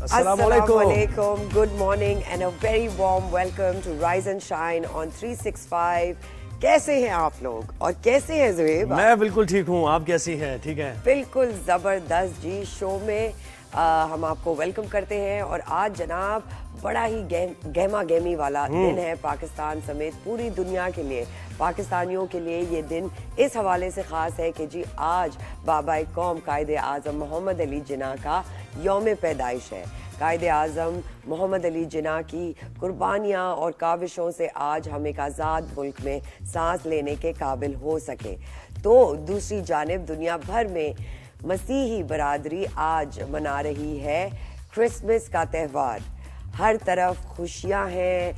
Assalamualaikum. Good morning and a very warm welcome to Rise and Shine on 365. कैसे हैं आप लोग और कैसे हैं ज़ुएब? मैं बिल्कुल ठीक हूँ, आप कैसी हैं? ठीक है, बिल्कुल ज़बरदस्त जी। शो में हम आपको वेलकम करते हैं और आज जनाब बड़ा ही गहमा गहमी वाला दिन है पाकिस्तान समेत पूरी दुनिया के लिए। पाकिस्तानियों के लिए ये दिन इस हवाले से ख़ास है कि जी आज बाबा कौम कायदे आज़म मोहम्मद अली जिन्ना का यौम पैदाइश है। कायदे आज़म मोहम्मद अली जिन्ना की कुर्बानियाँ और काविशों से आज हम एक आज़ाद मुल्क में सांस लेने के काबिल हो सके। तो दूसरी जानिब दुनिया भर में मसीही बरादरी आज मना रही है क्रिसमस का त्यौहार। हर तरफ खुशियाँ हैं,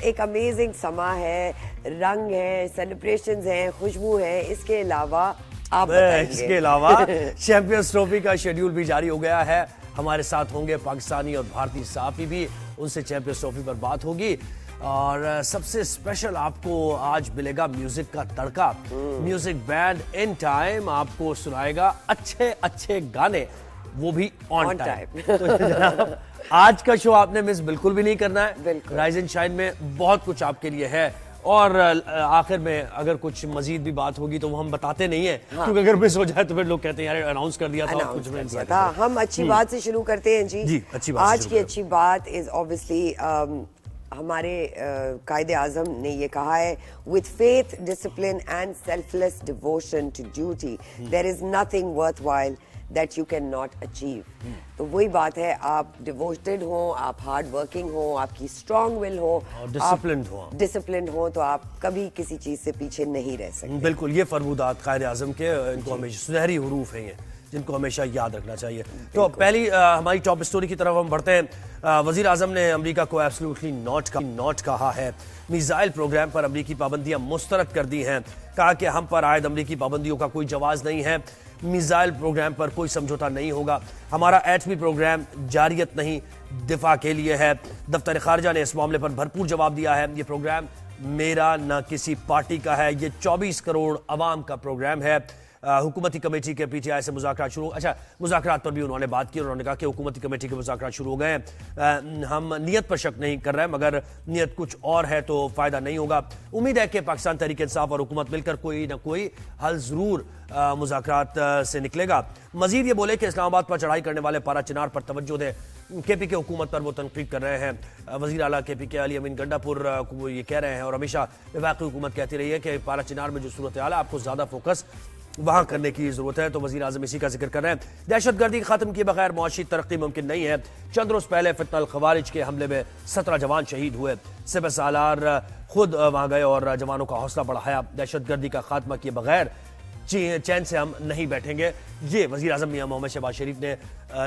एक अमेजिंग समा है, रंग है, सेलिब्रेशंस हैं, खुशबू है। इसके अलावा आप बताइए। इसके अलावा चैंपियंस ट्रॉफी का शेड्यूल भी जारी हो गया है। हमारे साथ होंगे पाकिस्तानी और भारतीय सहाफ़ी भी, उनसे चैंपियंस ट्रॉफी पर बात होगी। और सबसे स्पेशल आपको आज मिलेगा म्यूजिक का तड़का। म्यूजिक बैंड इन टाइम आपको सुनाएगा अच्छे अच्छे गाने, वो भी ऑन टाइम। तो जनाब आज का शो आपने मिस बिल्कुल भी नहीं करना है। राइज एंड शाइन में बहुत कुछ आपके लिए है और आखिर में अगर कुछ मजीद भी बात होगी तो वो हम बताते नहीं है। हाँ। क्योंकि अगर मिस हो जाए तो फिर लोग कहते हैं यार अनाउंस कर दिया था, कुछ में था। हम अच्छी बात से शुरू करते हैं जी। अच्छी बात। आज की अच्छी बात इज ऑब्वियसली हमारे कायदे आज़म ने ये कहा है, with faith discipline and selfless devotion to duty there is nothing worthwhile that you can not achieve. तो वही बात है, आप डिवोटेड हो, आप हार्ड वर्किंग हो, आपकी स्ट्रॉन्ग विल हो, डिसिप्लिन हो तो आप कभी किसी चीज से पीछे नहीं रह सकते। बिल्कुल, ये फरमूदात कायदे आज़म के, इनको हमेशा सुनहरी हुरूफ हैं ये, जिनको हमेशा याद रखना चाहिए। तो पहली हमारी टॉप स्टोरी की तरफ हम बढ़ते हैं। वजीर आज़म ने अमेरिका को एब्सोल्युटली नॉट कहा है। मिसाइल प्रोग्राम पर अमेरिकी पाबंदियां मुस्तरद कर दी हैं। कहा कि हम पर आयद अमेरिकी पाबंदियों का कोई जवाज नहीं है। मिसाइल प्रोग्राम पर कोई समझौता नहीं होगा। हमारा एटमी प्रोग्राम जारियत नहीं, दिफा के लिए है। दफ्तर खारजा ने इस मामले पर भरपूर जवाब दिया है। ये प्रोग्राम मेरा न किसी पार्टी का है, ये 24 करोड़ अवाम का प्रोग्राम है। हुकूमती कमेटी के पीटीआई से मुज़ाकरात शुरू, मुज़ाकरात पर भी उन्होंने बात की। उन्होंने कहा कि हुकूमती कमेटी के मुज़ाकरात शुरू हो गए हैं। हम नियत पर शक नहीं कर रहे हैं, मगर नियत कुछ और है तो फ़ायदा नहीं होगा। उम्मीद है कि पाकिस्तान तहरीक इंसाफ और हुकूमत मिलकर कोई ना कोई हल ज़रूर मुज़ाकरात से निकलेगा। मजीद ये बोले कि इस्लामाबाद पर चढ़ाई करने वाले पारा चिनार पर तवज्जो दें। KPK के हुकूमत पर वो तनकीद कर रहे हैं। वज़ीर आला KPK अली अमीन गंडापुर को ये कह रहे हैं और हमेशा वफाकी हुकूमत कहती रही है कि पारा चिनार में जो सूरत हाल है आपको ज़्यादा फोकस वहाँ करने की ज़रूरत है। तो वज़ीर आज़म इसी का जिक्र कर रहे हैं। दहशतगर्दी ख़त्म किए बगैर मुआशी तरक्की मुमकिन नहीं है। चंद रोज़ पहले फितनल खवारिज के हमले में 17 जवान शहीद हुए। सिपह सालार खुद वहाँ गए और जवानों का हौसला बढ़ाया। दहशतगर्दी का खात्मा किए बगैर चैन से हम नहीं बैठेंगे। ये वज़ीर आज़म मियां मोहम्मद शहबाज शरीफ ने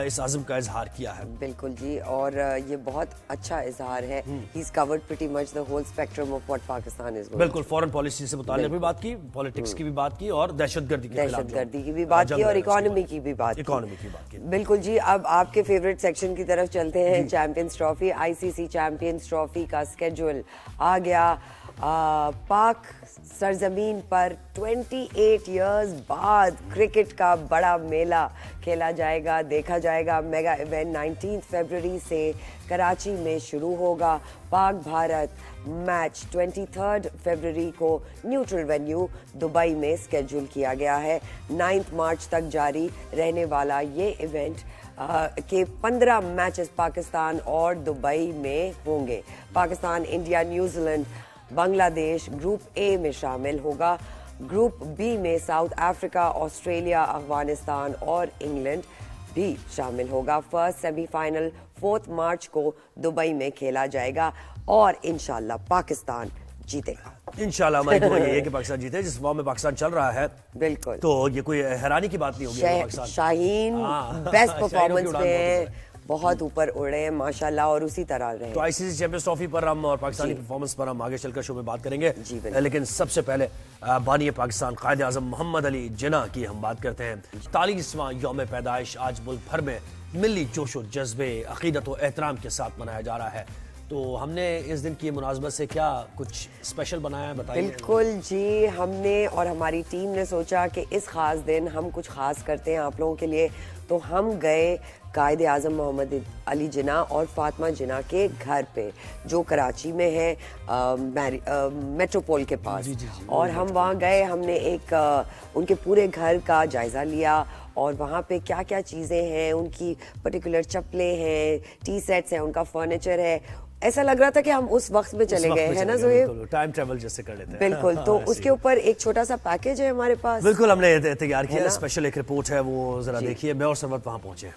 इस आज़म का इजहार किया है। बिल्कुल जी, और ये बहुत अच्छा इजहार है। He is covered pretty much the whole spectrum of what Pakistan is. बिल्कुल, फॉरेन पॉलिसी से मुताल्लिक़ भी बात की, पॉलिटिक्स की भी बात की और दहशतगर्दी की भी बात की और इकोनॉमी की भी बात की। बिल्कुल जी, अब आपके फेवरेट सेक्शन की तरफ चलते हैं। Champions trophy, ICC champions trophy का स्केड्यूल आ गया। पाक सरजमीन पर 28 इयर्स बाद क्रिकेट का बड़ा मेला खेला जाएगा, देखा जाएगा। मेगा इवेंट 19 फरवरी से कराची में शुरू होगा। पाक भारत मैच 23 फरवरी को न्यूट्रल वेन्यू दुबई में स्केड्यूल किया गया है। 9 मार्च तक जारी रहने वाला ये इवेंट के 15 मैचेस पाकिस्तान और दुबई में होंगे। Pakistan, India, New Zealand, Bangladesh group A में शामिल होगा। ग्रुप B में साउथ अफ्रीका, ऑस्ट्रेलिया, अफगानिस्तान और इंग्लैंड भी शामिल होगा। फर्स्ट सेमीफाइनल 4 मार्च को दुबई में खेला जाएगा और इंशाल्लाह पाकिस्तान जीतेगा। इंशाल्लाह हमारी दुआ ये है कि पाकिस्तान जीते। जिस फॉर्म में पाकिस्तान चल रहा है, बिल्कुल, तो ये कोई हैरानी की बात नहीं होगी। शाहीन बेस्ट परफॉर्मेंस में बहुत ऊपर उड़े हैं माशाल्लाह और उसी तरह रहे। तो ICC चैंपियंस ट्रॉफी पर हम और पाकिस्तानी परफॉर्मेंस पर हम आगे चलकर शो में बात करेंगे। लेकिन सबसे पहले बानी पाकिस्तान कायदे आज़म मोहम्मद अली जिन्ना की हम बात करते हैं। 41वां यौम पैदाइश आज मुल्क भर में मिली जोशो जज्बे, अकीदत व एहतराम के साथ मनाया जा रहा है। तो हमने इस दिन की मुनासबत से क्या कुछ स्पेशल बनाया है, बताइए। बिल्कुल जी, हमने और हमारी टीम ने सोचा कि इस खास दिन हम कुछ खास करते हैं आप लोगों के लिए। तो हम गए कायद आज़म मोहम्मद अली जिन्ना और फातिमा जिन्ना के घर पे, जो कराची में है मेट्रोपोल के पास। और हम वहाँ गए, हमने एक उनके पूरे घर का जायज़ा लिया और वहाँ पे क्या क्या चीज़ें हैं, उनकी पर्टिकुलर चप्पलें हैं, टी सेट्स हैं, उनका फर्नीचर है। ऐसा लग रहा था कि हम उस वक्त में चले गए, है ना ज़ोहेब? टाइम ट्रेवल जैसे कर लेते हैं। बिल्कुल। तो उसके ऊपर एक छोटा सा पैकेज है हमारे पास। बिल्कुल, हमने तैयार किया, स्पेशल एक रिपोर्ट है, वो जरा देखिए। मैं और सरवत वहाँ पहुंचे।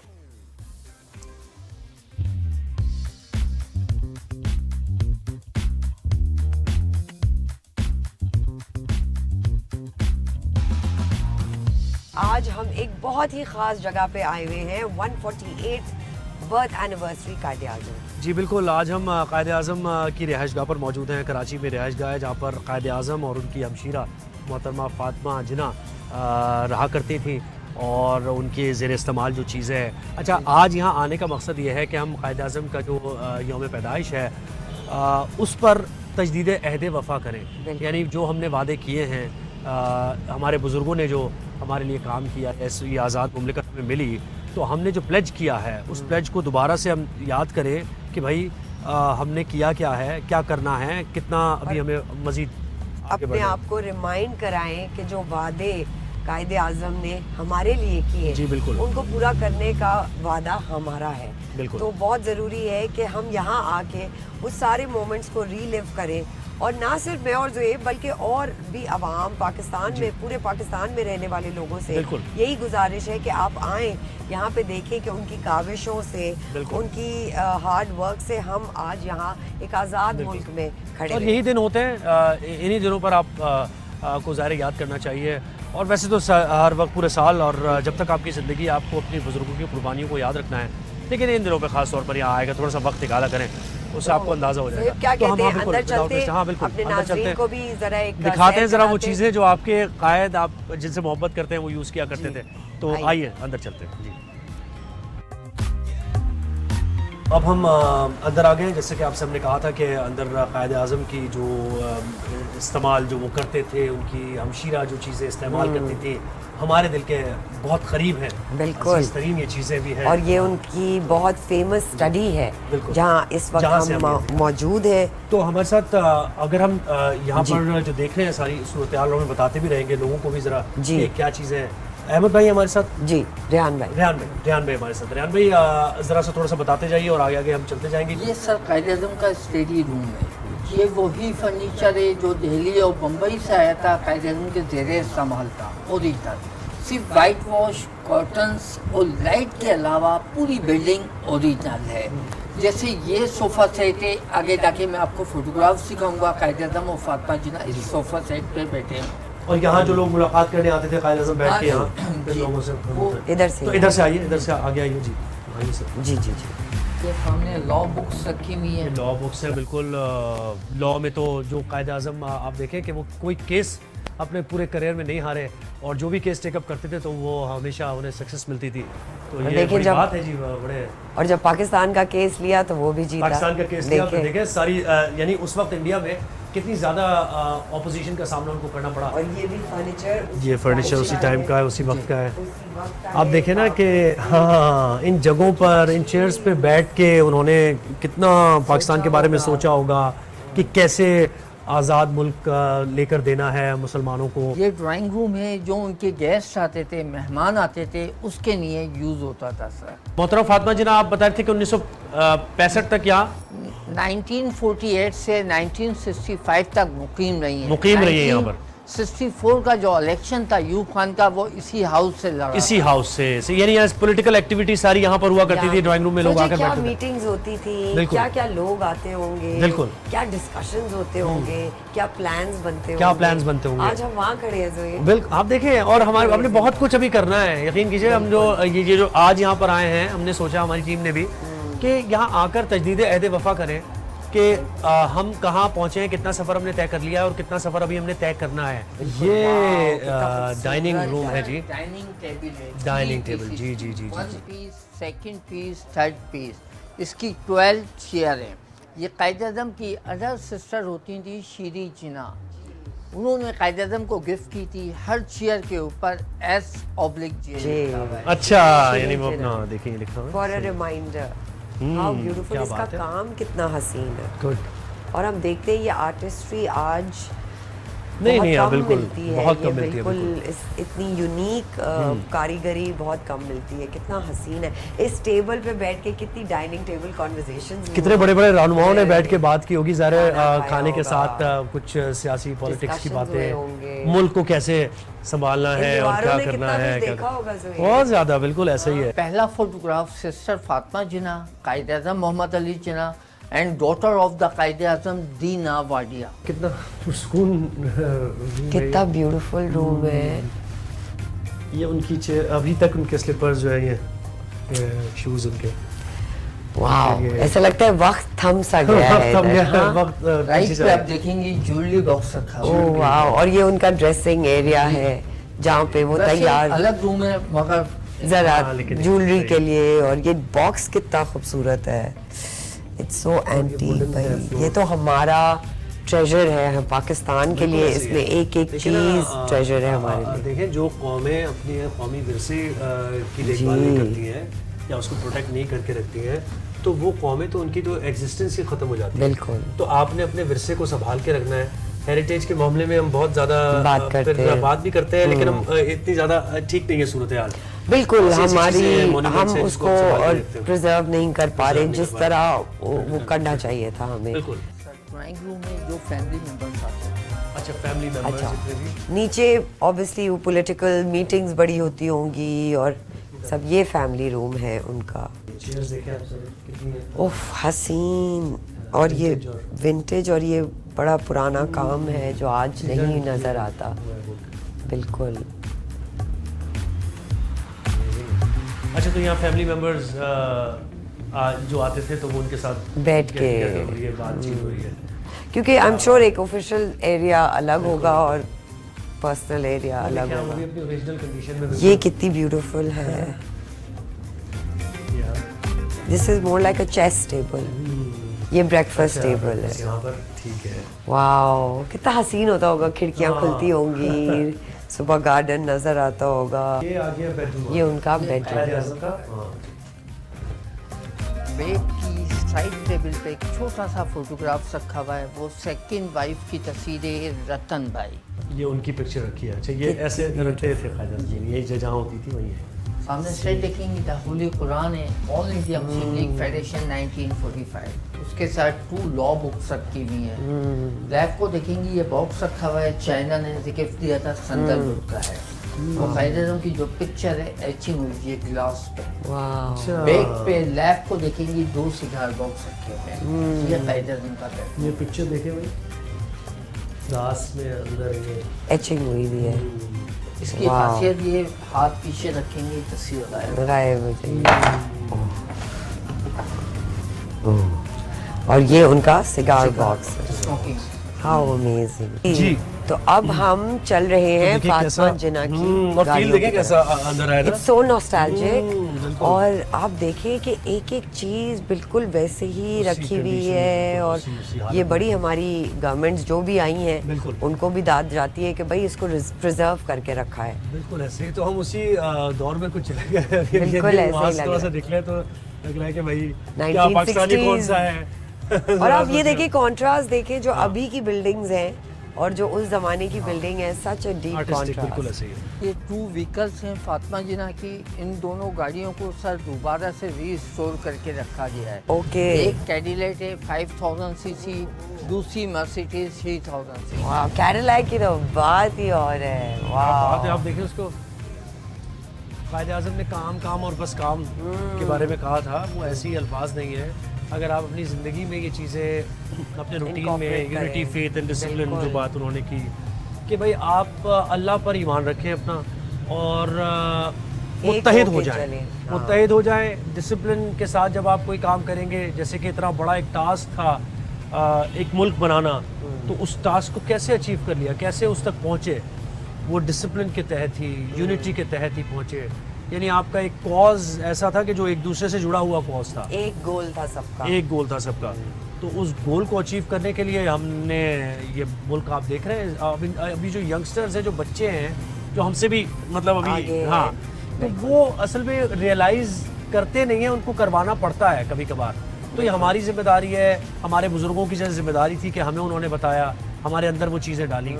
आज हम एक बहुत ही खास जगह पे आए हुए हैं, 148 बर्थ एनिवर्सरी कायद आज़म। जी बिल्कुल, आज हम कायद आज़म की रिहाइशगाह पर मौजूद हैं। कराची में रिहाइशगाह है जहाँ पर कायद आज़म और उनकी हमशीरा मोहतरमा फातिमा जिन्ना रहा करती थी और उनके ज़ेर इस्तेमाल जो चीज़ें हैं। अच्छा, आज यहाँ आने का मकसद ये है कि हम कायद आज़म का जो यौम पैदाइश है उस पर तजदीद अहद वफ़ा करें। यानी जो हमने वादे किए हैं, हमारे बुज़ुर्गों ने जो हमारे लिए काम किया, ऐसी आज़ाद मुमलिकत में मिली, तो हमने जो प्लेज किया है उस प्लेज को दोबारा से हम याद करें कि भाई हमने किया क्या है, क्या करना है, कितना अभी हमें मज़ीद अपने आप को रिमाइंड कराएं कि जो वादे कायद आज़म ने हमारे लिए किए, जी बिल्कुल, उनको पूरा करने का वादा हमारा है। बिल्कुल। तो बहुत ज़रूरी है कि हम यहाँ आके उस सारे मोमेंट्स को रीलिव करें, और ना सिर्फ मैं और ज़ोहेब बल्कि और भी अवाम पाकिस्तान में, पूरे पाकिस्तान में रहने वाले लोगों से यही गुजारिश है कि आप आएँ यहाँ पे, देखें कि उनकी काविशों से, उनकी हार्ड वर्क से हम आज यहाँ एक आज़ाद मुल्क में खड़े हैं। और यही दिन होते हैं, इन्हीं दिनों पर आप को ज़ाहिर याद करना चाहिए। और वैसे तो हर वक्त पूरे साल और जब तक आपकी ज़िंदगी, आपको अपने बुजुर्गों की कुर्बानियों को याद रखना है, लेकिन इन दिनों पे खास तौर पर यहाँ आएगा, थोड़ा सा वक्त निकाला करें, उससे आपको अंदाजा हो जाएगा। क्या तो हम कहते हैं, बिल्कुल, अंदर चलते, हाँ बिल्कुल, अपने अंदर चलते नाज़रीन को भी जरा एक दिखाते हैं ज़रा वो चीज़ें जो आपके कायद, आप जिनसे मोहब्बत करते हैं, वो यूज़ किया करते थे। तो आइए अंदर चलते हैं। जी, अब हम अंदर आ गए। जैसे कि आपसे हमने कहा था कि अंदर कायद आज़म की जो इस्तेमाल जो वो करते थे, उनकी हमशीरा जो चीज़ें इस्तेमाल करती थी, हमारे दिल के बहुत करीब हैं। बिल्कुल, इस तरीन ये चीज़ें भी हैं, और ये उनकी बहुत फेमस स्टडी है जहाँ इस वक्त हम मौजूद है। तो हमारे साथ अगर हम यहाँ पर जो देख रहे हैं सारी सूरत हाल, हमें बताते भी रहेंगे लोगों को भी ज़रा कि क्या चीज़ें हैं। अहमद भाई हमारे साथ, जी रेहान भाई हमारे साथ। रेहान भाई ज़रा सा थोड़ा सा बताते जाइए और आगे आगे हम चलते जाएंगे। ये सर कायद आज़म का स्टडी रूम है। ये वही फर्नीचर है जो दिल्ली और बम्बई से आया था, कायद आज़म के ज़ेरे इस्तेमाल था ओरिजिनल। सिर्फ वाइट वॉश, कॉटन्स और लाइट के अलावा पूरी बिल्डिंग ओरिजिनल है। जैसे ये सोफ़ा सेट है, आगे जाके मैं आपको फोटोग्राफ सिखाऊंगा। कायद आज़म और फातिमा जिन्ना इस सोफ़ा सेट पे बैठे हैं, और यहाँ जो लोग मुलाकात करने आते थे कायद आज़म बैठ के यहाँ लोगों से, इधर से, तो इधर से आइए, इधर से आगे आइए। जी आइए सर। जी जी जी। ये सामने लॉ बुक्स रखी हुई है। लॉ बुक्स है, बिल्कुल। लॉ में तो जो कायद आज़म आप देखें कि वो कोई केस अपने पूरे करियर में नहीं हारे, और जो भी केस टेकअप करते थे तो वो हमेशा उन्हें सक्सेस मिलती थी। तो ये बड़ी बात है जी, बड़े। और जब पाकिस्तान का केस लिया तो वो भी जीता। पाकिस्तान का केस लिया तो देखें सारी, यानी उस वक्त इंडिया में कितनी ज़्यादा ऑपोजिशन का सामना उनको करना पड़ा। और ये भी फर्नीचर, ये फर्नीचर उसी टाइम का है, उसी वक्त का है। आप देखें ना कि हाँ, इन जगहों पर, इन चेयर्स पे बैठ के उन्होंने कितना पाकिस्तान के बारे में सोचा होगा कि कैसे आज़ाद मुल्क लेकर देना है मुसलमानों को। ये ड्राइंग रूम है, जो उनके गेस्ट आते थे, मेहमान आते थे, उसके लिए यूज़ होता था सर। मोहतरम फातिमा जिन्ना, आप बताए थे कि 1965 तक यहाँ 1948 से 1965 तक मुकीम रही है। मुकीम रही है यहाँ पर। 64 का जो इलेक्शन था यूब खान का, वो इसी हाउस से लड़ा, इसी हाउस से, यानी पॉलिटिकल एक्टिविटी सारी यहाँ पर हुआ करती थी। ड्राइंग रूम में लोग आकर क्या बैठते थे, मीटिंग्स होती थी, क्या क्या लोग आते होंगे, बिल्कुल, क्या डिस्कशंस होते होंगे, क्या प्लान्स बनते होंगे। आज हम वहाँ खड़े हैं ज़ोहेब। बिल्कुल, आप देखें, और हमारे हमने बहुत कुछ अभी करना है। यकीन कीजिए, हम जो आज यहाँ पर आए हैं, हमने सोचा, हमारी टीम ने भी, कि यहाँ आकर तजदीद अहद वफ़ा करें कि हम कहाँ पहुँचे हैं, कितना सफ़र हमने तय कर लिया है और कितना सफ़र अभी हमने तय करना है। ये डाइनिंग रूम है जी, डाइनिंग टेबल। जी जी जी, 1 piece, 2nd piece, 3rd piece, इसकी 12 चेयर है। ये कायद आज़म की अदर सिस्टर होती थी शीरी जिन्ना, उन्होंने कायदे आज़म को गिफ्ट की थी, हर चेयर के ऊपर S/J लिखा हुआ है। अच्छा, यानी वो अपना देखिए लिखा हुआ है। For a reminder, how beautiful, क्या इसका बात है। काम कितना हसीन है। गुड। और हम देखते हैं ये आर्टिस्ट्री आज नहीं, बहुत हाँ, कम बिल्कुल, मिलती है, बहुत ये कम मिलती है, बिल्कुल इतनी यूनिक कारीगरी बहुत कम मिलती है। कितना हसीन है, इस टेबल पे बैठ के कितनी डाइनिंग टेबल कॉन्वर्सेशंस, कितने बड़े बड़े रहनुमाओं ने बैठ के बात की होगी ज़ाहिर है, खाना खाया खाने के होगा। साथ कुछ सियासी पॉलिटिक्स की Discussions हुए होंगे। बातें, मुल्क को कैसे संभालना है और क्या करना है, क्या देखा होगा ज़ोहैर। बहुत ज़्यादा, बिल्कुल ऐसा ही है। पहला फोटोग्राफ सिस्टर फातिमा जिन्ना, कायदे आज़म Mohammad Ali Jinnah and daughter of the कायदे आज़म दीना वाडिया। कितना सुकून room है कितना ब्यूटीफुल रूम है। ये उनकी चेयर, अभी तक उनके स्लीपर्स जो है, ये शूज उनके वाह, ये- ऐसा लगता है वक्त थम सा गया है वक्त इधर, हाँ? वक्त राइट पीछे पे चला आप देखेंगे ज्वेलरी बॉक्स रखा हुआ ओह है। वाह, और ये उनका ड्रेसिंग एरिया है जहाँ पे वो वैसे तैयार अलग रूम है मगर जरा हाँ, लेकिन ज्वेलरी सही। के लिए। और ये बॉक्स कितना खूबसूरत है, इट्स सो एंटीक wooden है, भाई। ये तो हमारा ट्रेजर है, हम पाकिस्तान के लिए इसमें एक एक चीज ट्रेजर है हमारे लिए। देखें, जो कौमें अपनी कौमी विरसे की देखभाल नहीं करती हैं या उसको प्रोटेक्ट नहीं करके रखती हैं, तो वो कौमें तो उनकी तो एग्जिस्टेंस ही खत्म हो जाती है। बिल्कुल। तो आपने अपने विरसे को संभाल के रखना है। हेरिटेज के मामले में हम बहुत ज्यादा बात करते फिर हैं। बात भी करते हैं, लेकिन हम इतनी ज्यादा ठीक नहीं है सूरत हाल। बिल्कुल, ऐसी ऐसी हमारी चीज़ें, monuments हम हैं जिसको उसको हम संभाल के और रखते हैं। प्रिजर्व नहीं कर पा रहे Preserve नहीं जिस कर पा तरह वो करना चाहिए था हमें। बिल्कुल। ड्राइंग रूम में जो फैमिली मेंबर्स आते हैं, अच्छा, फैमिली मेंबर्स अच्छा, जितने भी। नीचे ऑब्वियसली वो पॉलिटिकल मीटिंग्स बड़ी होती होंगी और सब। ये फैमिली रूम है उनका। चेयर्स देखें आप सर कितनी है। उफ, हसीन। और ये Vintage और- विंटेज, और ये बड़ा पुराना काम है जो आज नहीं नजर आता। बिल्कुल। अच्छा, तो यहाँ फैमिली मेंबर्स जो आते थे तो वो उनके साथ बैठ के- get together हो रही है, बातचीत हो रही है। क्योंकि आई एम श्योर एक ऑफिशियल एरिया अलग होगा और पर्सनल एरिया अलग देखिए, हम होगा। अभी अपनी ओरिजिनल कंडीशन में ये कितनी ब्यूटीफुल है। This is more like a chess table. ये ब्रेकफास्ट टेबल है। यहाँ पर ठीक है। वाओ, कितना हसीन होता होगा, खिड़कियां खुलती होंगी, सुबह गार्डन नजर आता होगा। ये आ गया बेडरूम। ये उनका बेडरूम। बेड की साइड टेबल पे एक छोटा सा फोटोग्राफ रखा हुआ है, वो सेकंड वाइफ की तस्वीर है, रतन भाई। ये उनकी पिक्चर रखी है। अच्छा, ये ऐसे रखते थे ख्वाजा जी, यही जहाँ होती थी वही है। सामने से देखेंगे द होली कुरान है, all India Muslim league federation 1945। उसके साथ 2 लॉ बुक्स रखी हुई हैं। ब्लैक को देखेंगे, ये बॉक्स रखा हुआ है, चाइना ने गिफ्ट दिया था, सैंडलवुड का है। और कायदे आज़म की जो पिक्चर है एचिंग हुई है ग्लास पे। वाओ, बैक पे लैब को देखेंगे, 2 सिगार बॉक्स रखे हुए हैं। ये कायदे आज़म का बैग। ये पिक्चर देखे भाई, दास में अंदर ये एचिंग हुई भी है। इसकी वाह। खासियत ये हाथ पीछे रखेंगे तस्वीर गायब। गायब हो जाएगी। और ये उनका सिगार बॉक्स है। स्मोकिंग। हाउ अमेजिंग जी। तो अब हम चल रहे हैं देखिए फातिमा कैसा- जिन्ना की और फील गाड़ियों देखें की कैसा तरफ। अंदर है ना। It's so nostalgic. बिल्कुल। और आप देखिए कि एक एक चीज बिल्कुल वैसे ही रखी हुई condition है। में, और उसी हालत ये में। बड़ी हमारी गवर्नमेंट्स जो भी आई हैं बिल्कुल। उनको भी दाद जाती है कि भाई इसको प्रिजर्व करके रखा है। बिल्कुल ऐसे ही तो हम उसी दौर में कुछ चले गए। बिल्कुल ऐसे ही वहाँ से लग थोड़ा रहा सा है। निकले तो लग रहा है कि भाई क्या 1960s पाकिस्तानी कौन सा है। और आप ये देखिए कॉन्ट्रास्ट देखें जो अभी की बिल्डिंग्स हैं और जो उस जमाने की बिल्डिंग है, सच अ डीप आर्टिस्टिक, बिल्कुल कॉन्ट्रास्ट। ऐसे ही है। ये 2 व्हीकल्स हैं फातिमा जिन्ना की। इन दोनों गाड़ियों को सर दोबारा से रीस्टोर करके रखा गया है। ओके। एक कैडिलेट है 5000 सीसी, दूसरी मर्सिडीज 3000 सीसी। वाह, कैडिलैक की तो बात ही और है। बात है, वाह, आप देखिए उसको कायदे आज़म ने काम काम और बस काम के बारे में कहा था। वो ऐसे ही अल्फाज नहीं है। अगर आप अपनी ज़िंदगी में ये चीज़ें अपने रूटीन में, Incorporate यूनिटी, करें। फेथ एंड डिसिप्लिन, जो बिल्कुल। बात उन्होंने की कि भाई आप अल्लाह पर ईमान रखें अपना और मुत्तहिद हो होके जाएं। चलें। हाँ। मुत्तहिद हो जाएं डिसिप्लिन के साथ। जब आप कोई काम करेंगे, जैसे कि इतना बड़ा एक टास्क था एक मुल्क बनाना, तो उस टास्क को कैसे अचीव कर लिया, कैसे उस तक पहुँचे, वो डिसिप्लिन के तहत ही, यूनिटी के तहत ही पहुँचे। यानी आपका एक कॉज ऐसा था कि जो एक दूसरे से जुड़ा हुआ कॉज था, एक गोल था सबका। एक गोल था सबका। तो उस गोल को अचीव करने के लिए हमने ये मुल्क, आप देख रहे हैं अभी जो यंगस्टर्स हैं, जो बच्चे हैं, जो हमसे भी मतलब अभी आगे हाँ, तो वो असल में रियलाइज करते नहीं है, उनको करवाना पड़ता है कभी कभार। तो ये हमारी जिम्मेदारी है, हमारे बुजुर्गों की जिम्मेदारी थी कि हमें उन्होंने बताया, हमारे अंदर वो चीज़ें डाली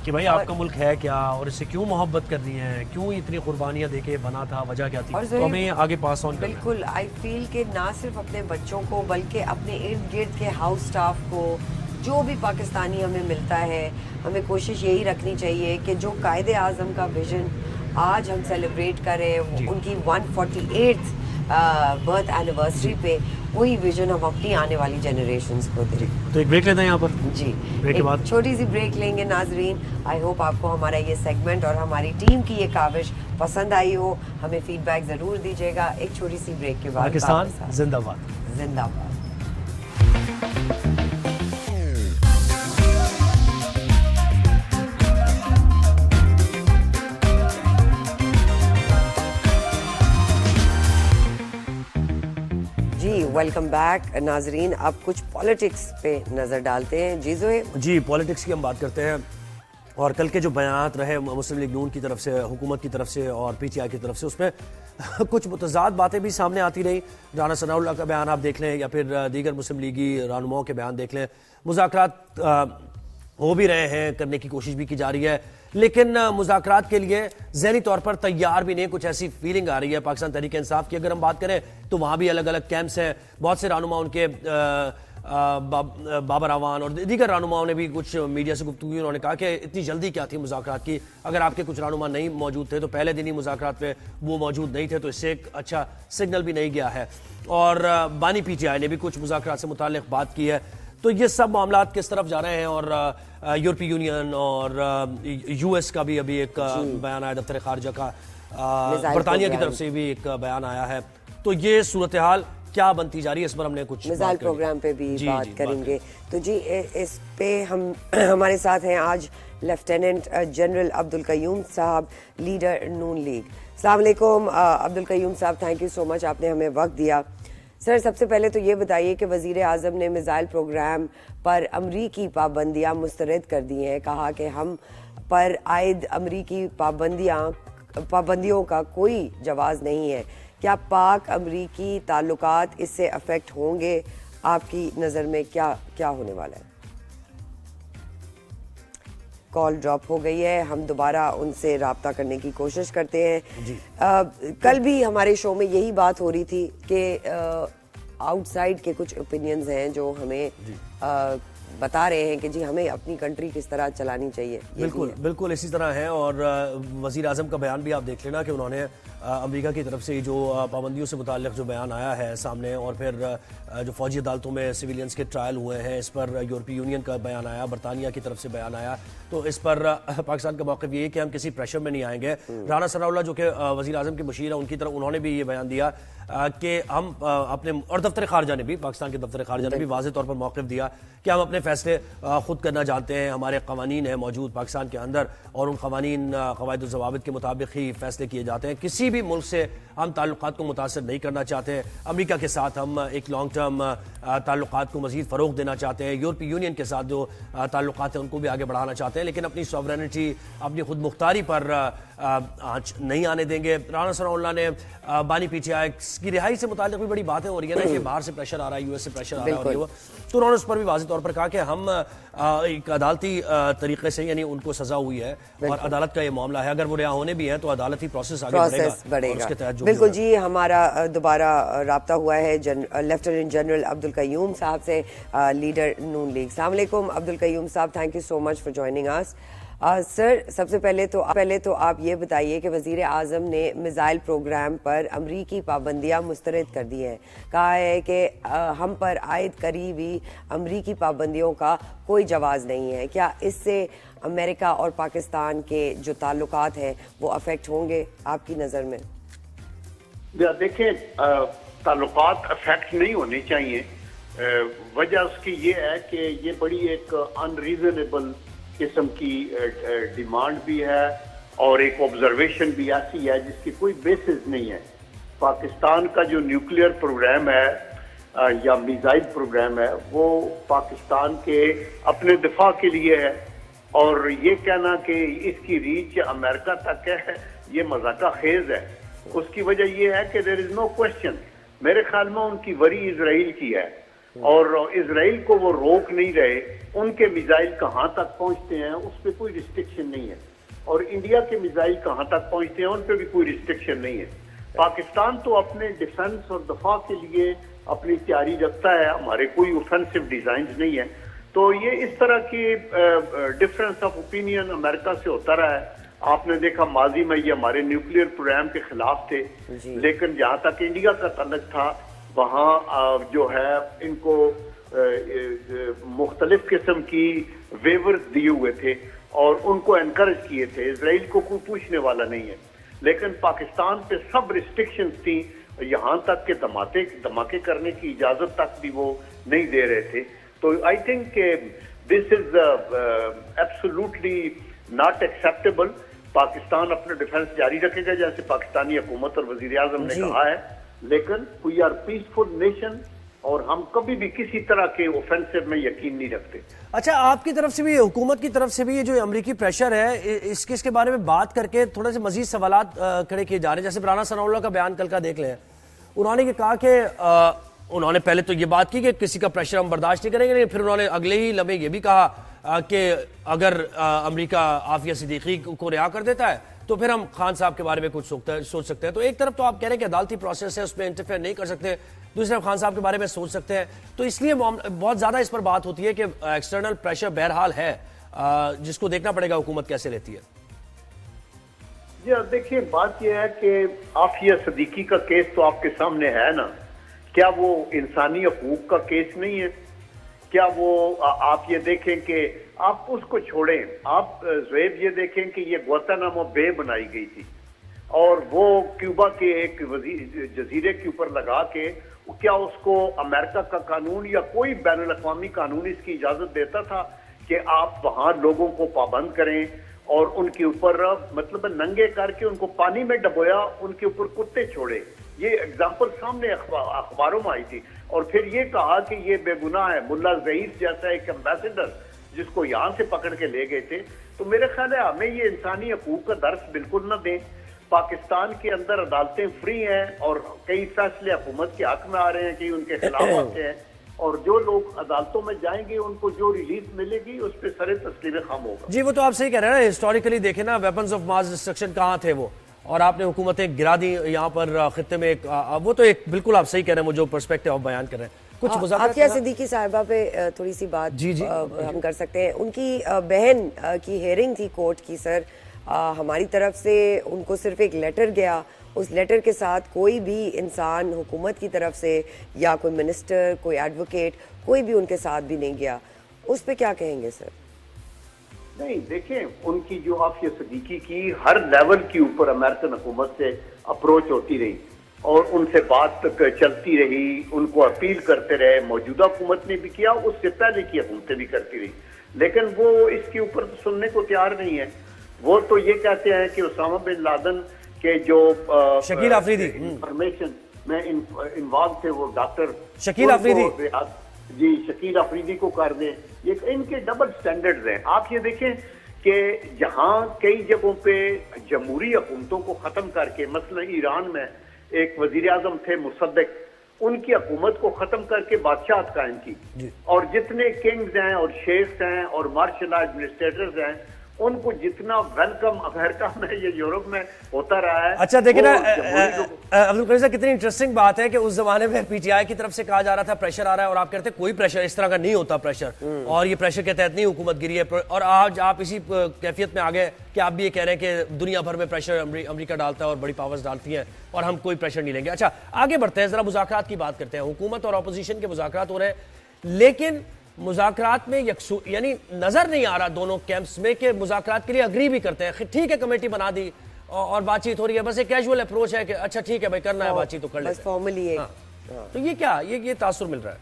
कि भाई आपका मुल्क है क्या और इससे क्यों मोहब्बत करनी है, क्यों इतनी कुर्बानियाँ देके बना था, वजह क्या थी, तो हमें आगे पास ऑन करना है। बिल्कुल, आई फील कि ना सिर्फ अपने बच्चों को बल्कि अपने इर्द गिर्द के हाउस स्टाफ को, जो भी पाकिस्तानी हमें मिलता है, हमें कोशिश यही रखनी चाहिए कि जो कायदे आज़म का विजन आज हम सेलिब्रेट करें, उनकी 148th बर्थ एनिवर्सरी पे, वही विजन हम अपनी आने वाली जनरेशंस को दें। तो एक ब्रेक लेते हैं यहाँ पर जी, ब्रेक के बाद छोटी सी ब्रेक लेंगे नाजरीन। आई होप आपको हमारा ये सेगमेंट और हमारी टीम की ये काविश पसंद आई हो, हमें फीडबैक ज़रूर दीजिएगा। एक छोटी सी ब्रेक के बाद पाकिस्तान जिंदाबाद। जिंदाबाद। जी वेलकम बैक नाजरीन। अब कुछ पॉलिटिक्स पे नज़र डालते हैं। जी ज़ोहेब जी, पॉलिटिक्स की हम बात करते हैं। और कल के जो बयान रहे मुस्लिम लीग नून की तरफ से, हुकूमत की तरफ से और पीटीआई की तरफ से, उसमें कुछ मुतज़ाद बातें भी सामने आती रही। राना सनाउल्लाह का बयान आप देख लें या फिर दीगर मुस्लिम लीगी रहनुमाओं के बयान देख लें। मुज़ाकरात हो भी रहे हैं, करने की कोशिश भी की जा रही है, लेकिन मुज़ाकरात के लिए ज़हनी तौर पर तैयार भी नहीं। कुछ ऐसी फीलिंग आ रही है पाकिस्तान तहरीक इंसाफ की। अगर हम बात करें तो वहाँ भी अलग अलग कैंप्स हैं। बहुत से रहनुमा उनके बाबर आवान और दीगर रहनुमाओं ने भी कुछ मीडिया से गुफ्तगू की। उन्होंने कहा कि इतनी जल्दी क्या थी मुज़ाकरात की, अगर आपके कुछ रहनुमा नहीं मौजूद थे तो पहले दिन ही मुज़ाकरात पे वो मौजूद नहीं थे तो इससे एक अच्छा सिग्नल भी नहीं गया है। और बानी पीटीआई ने भी कुछ मुज़ाकरात से मुताल्लिक़ बात की है। तो ये सब मामला किस तरफ जा रहे हैं। और यूरोपीय यूनियन और यूएस का भी अभी एक बयान आया, दफ्तर खारजा का, बरतानिया की तरफ से भी एक बयान आया है। तो ये सूरत हाल क्या बनती जा रही है, इस पर हमने कुछ मिसाइल प्रोग्राम पे भी बात करेंगे। तो जी इस पे हम हमारे साथ हैं आज लेफ्टिनेंट जनरल अब्दुल कयूम साहब, लीडर नून लीग। अस्सलाम वालेकुम अब्दुल कयूम साहब, थैंक यू सो मच, आपने हमें वक्त दिया। सर सबसे पहले तो ये बताइए कि वज़ीर आज़म ने मिसाइल प्रोग्राम पर अमरीकी पाबंदियाँ मुस्तरद कर दी हैं। कहा कि हम पर आयद अमरीकी पाबंदियों का कोई जवाज़ नहीं है। क्या पाक अमरीकी ताल्लुकात इससे अफेक्ट होंगे? आपकी नज़र में क्या होने वाला है? कॉल ड्रॉप हो गई है, हम दोबारा उनसे रब्ता करने की कोशिश करते हैं। कल भी हमारे शो में यही बात हो रही थी कि आउटसाइड के कुछ ओपिनियंस हैं जो हमें बता रहे हैं कि जी हमें अपनी कंट्री किस तरह चलानी चाहिए। बिल्कुल इसी तरह है। और वज़ीर आज़म का बयान भी आप देख लेना कि उन्होंने अमेरिका की तरफ से जो पाबंदियों से मुताल्लिक़ जो बयान आया है सामने, और फिर जो फ़ौजी अदालतों में सिविलियंस के ट्रायल हुए हैं, इस पर यूरोपीय यूनियन का बयान आया, बरतानिया की तरफ से बयान आया। तो इस पर पाकिस्तान का मौक़िफ़ ये है कि हम किसी प्रेशर में नहीं आएंगे। राना सनाउल्लाह जो कि वज़ीर आज़म के मुशीर हैं, उनकी तरफ उन्होंने भी ये बयान दिया कि हम अपने, और दफ्तर खारजा ने भी, पाकिस्तान के दफ्तर खारजा ने भी वाज़ेह तौर पर मौक़िफ़ दिया कि हम अपने फ़ैसले ख़ुद करना जानते हैं। हमारे क़वानीन हैं मौजूद पाकिस्तान के अंदर और उन क़वानीन क़वाइद व ज़वाबित के मुताबिक ही फ़ैसले किए जाते हैं। किसी भी मुल्क से हम ताल्लुकात को मुतासर नहीं करना चाहते हैं। अमेरिका के साथ हम एक लॉन्ग टर्म ताल्लुकात को मज़ीद फ़रोग़ देना चाहते हैं। यूरोपीय यूनियन के साथ जो ताल्लुकात हैं उनको भी आगे बढ़ाना चाहते हैं, लेकिन अपनी सॉवरेनिटी, अपनी खुद मुख्तारी पर आँच नहीं आने देंगे। राना सनाउल्लाह ने बानी पीटीआई की रिहाई से मुताल्लिक़ भी बड़ी बातें हो रही है ना कि बाहर से प्रेशर आ रहा है, यूएस से प्रेशर आ रहा है, तो उन्होंने उस पर भी वाज़ेह तौर पर कहा कि हम एक अदालती तरीके से, यानी उनको सज़ा हुई है और अदालत का ये मामला है, अगर वो रिहा होने भी है तो अदालती प्रोसेस आगे बढ़ेगा। बिल्कुल जी, हमारा दोबारा रब्ता हुआ है लेफ्टिनेंट जनरल अब्दुल कयूम साहब से, लीडर नून लीग। अस्सलाम वालेकुम अब्दुल कयूम साहब, thank you so much for joining us. Sir सबसे पहले तो आप ये बताइए कि वज़ीर आज़म ने मिसाइल प्रोग्राम पर अमरीकी पाबंदियाँ मुस्तरद कर दी हैं। कहा है कि हम पर आयद करीबी अमरीकी पाबंदियों का कोई जवाज़ नहीं है। क्या इससे अमेरिका और पाकिस्तान के जो ताल्लुकात हैं वो अफेक्ट होंगे आपकी नज़र में? देखिए, ताल्लुकात अफेक्ट नहीं होने चाहिए। वजह उसकी ये है कि ये बड़ी एक अनरीजनेबल किस्म की डिमांड भी है और एक ऑब्जर्वेशन भी ऐसी है जिसकी कोई बेसिस नहीं है। पाकिस्तान का जो न्यूक्लियर प्रोग्राम है या मिसाइल प्रोग्राम है वो पाकिस्तान के अपने दिफा के लिए है, और ये कहना कि इसकी रीच अमेरिका तक है ये मजाका खेज है। उसकी वजह ये है कि देयर इज नो क्वेश्चन, मेरे ख्याल में उनकी वरी इजराइल की है और इजराइल को वो रोक नहीं रहे। उनके मिसाइल कहाँ तक पहुंचते हैं उस पर कोई रिस्ट्रिक्शन नहीं है, और इंडिया के मिसाइल कहाँ तक पहुंचते हैं उन पर भी कोई रिस्ट्रिक्शन नहीं है। पाकिस्तान तो अपने डिफेंस और दफा के लिए अपनी तैयारी रखता है, हमारे कोई ऑफेंसिव डिजाइन नहीं है। तो ये इस तरह की डिफरेंस ऑफ ओपिनियन अमेरिका से होता रहा है। आपने देखा माजी में ये हमारे न्यूक्लियर प्रोग्राम के खिलाफ थे, लेकिन जहां तक इंडिया का तल्लुक था वहां जो है इनको मुख्तलिफ किस्म की वेवर्स दिए हुए थे और उनको एनकरेज किए थे। इसराइल को कोई पूछने वाला नहीं है, लेकिन पाकिस्तान पे सब रिस्ट्रिक्शंस थी, यहाँ तक के धमाके करने की इजाजत तक भी वो नहीं दे रहे थे। तो I think this is absolutely not acceptable. Pakistan अपना डिफेंस जारी रखेगा जैसे पाकिस्तानी हुकूमत और वजीर आजम ने कहा है, लेकिन वी आर पीसफुल नेशन और हम कभी भी किसी तरह के ऑफेंसिव में यकीन नहीं रखते। अच्छा, आपकी तरफ से भी, हुकूमत की तरफ से भी ये जो अमरीकी प्रेशर है इसके बारे में बात करके थोड़े से मजीद सवालात खड़े किए जा रहे हैं। जैसे राना सनाउल्लाह का बयान कल का देख लें, उन्होंने ये कहा कि उन्होंने पहले तो ये बात की कि किसी का प्रेशर हम बर्दाश्त नहीं करेंगे, लेकिन फिर उन्होंने अगले ही लम्हे ये भी कहा कि अगर अमेरिका आफिया सिद्दीकी को रिहा कर देता है तो फिर हम खान साहब के बारे में कुछ सोच सकते हैं। तो एक तरफ तो आप कह रहे हैं कि अदालती प्रोसेस है उसमें इंटरफेयर नहीं कर सकते, दूसरी तरफ खान साहब के बारे में सोच सकते हैं। तो इसलिए बहुत ज्यादा इस पर बात होती है कि एक्सटर्नल प्रेशर बहरहाल है, जिसको देखना पड़ेगा हुकूमत कैसे लेती है। जी देखिए, बात यह है कि आफिया सिद्दीकी का केस तो आपके सामने है ना, क्या वो इंसानी हकूक का केस नहीं है? क्या वो आप ये देखें कि आप उसको छोड़ें, आप ज़ुहैब ये देखें कि ये गुआंतानामो बे बनाई गई थी और वो क्यूबा के एक जजीरे के ऊपर लगा के, क्या उसको अमेरिका का कानून या कोई बैनुल अक़वामी कानून इसकी इजाजत देता था कि आप वहां लोगों को पाबंद करें और उनके ऊपर मतलब नंगे करके उनको पानी में डबोया, उनके ऊपर कुत्ते छोड़े? ये एग्जाम्पल सामने अखबारों में आई थी और फिर ये कहा कि ये बेगुनाह है। मुल्ला ज़हीर जैसा एक एम्बेसडर जिसको यहाँ से पकड़ के ले गए थे। तो मेरे ख्याल है हमें ये इंसानी हकूक का दर्स बिल्कुल न दें। पाकिस्तान के अंदर अदालतें फ्री हैं और कई फैसले हुकूमत के हक में आ रहे हैं कि उनके खिलाफ आते हैं, और जो लोग अदालतों में जाएंगे उनको जो रिलीज मिलेगी उस पर सरे तस्लीम खाम होगा। जी, वो तो आप सही कह रहे हैं ना, हिस्टोरिकली देखें ना, वेपन्स ऑफ मास डिस्ट्रक्शन कहाँ थे वो, और आपने हुकूमतें गिरा दी यहाँ पर खित्ते में। एक वो तो एक बिल्कुल आप सही कह रहे हैं, वो जो पर्सपेक्टिव आप बयान कर रहे हैं। कुछ आफिया सिद्दीकी साहिबा पे थोड़ी सी बात जी हम कर सकते हैं। उनकी बहन की हेयरिंग थी कोर्ट की सर, हमारी तरफ से उनको सिर्फ एक लेटर गया, उस लेटर के साथ कोई भी इंसान हुकूमत की तरफ से या कोई मिनिस्टर, कोई एडवोकेट, कोई भी उनके साथ भी नहीं गया। उस पे क्या कहेंगे सर? नहीं, देखें, उनकी जो आफिया सिद्दीकी की हर लेवल के ऊपर अमेरिकन हुकूमत से अप्रोच होती रही और उनसे बात चलती रही, उनको अपील करते रहे। मौजूदा हुकूमत ने भी किया, उससे पहले की हुकूमतें भी करती रही, लेकिन वो इसके ऊपर तो सुनने को तैयार नहीं है। वो तो ये कहते हैं कि उसामा बिन लादेन के जो शकील अफरीदी इंफॉर्मेशन में इन्वॉल्व थे, वो डॉक्टर शकील अफरीदी, जी शकील अफरीदी को कर दें। ये इनके डबल स्टैंडर्ड्स हैं। आप ये देखें कि जहां कई जगहों पे जमहूरी हुकूमतों को खत्म करके, मसलन ईरान में एक वजीर आजम थे मुसद्दिक, उनकी हुकूमत को खत्म करके बादशाह कायम की, और जितने किंग्स हैं और शेख्स हैं और मार्शल एडमिनिस्ट्रेटर्स हैं उनको जितना वेलकम अमेरिका में या यूरोप में होता रहा है। अच्छा देखिए ना अब्दुल करीम साहब, कितनी इंटरेस्टिंग बात है कि उस जमाने में पीटीआई की तरफ से कहा जा रहा था प्रेशर आ रहा है, और आप कहते हैं कोई प्रेशर इस तरह का नहीं होता प्रेशर, और ये प्रेशर के तहत नहीं हुकूमत गिरी है। और आज आप इसी कैफियत में आ गए कि आप भी ये कह रहे हैं कि दुनिया भर में प्रेशर अमेरिका डालता है और बड़ी पावर्स डालती हैं और हम कोई प्रेशर नहीं लेंगे। अच्छा, आगे बढ़ते हैं, जरा मुज़ाकरात की बात करते हैं। हुकूमत और अपोजिशन के मुज़ाकरात हो रहे हैं, लेकिन मुज़ाकरात में यानी नजर नहीं आ रहा दोनों कैंप्स में कि मुज़ाकरात के लिए अग्री भी करते हैं। ठीक है, कमेटी बना दी और बातचीत हो रही है, बस एक कैजुअल अप्रोच है कि अच्छा ठीक है भाई करना है बातचीत तो कर लेते हैं, फॉर्मली। तो ये क्या ये तासुर मिल रहा है?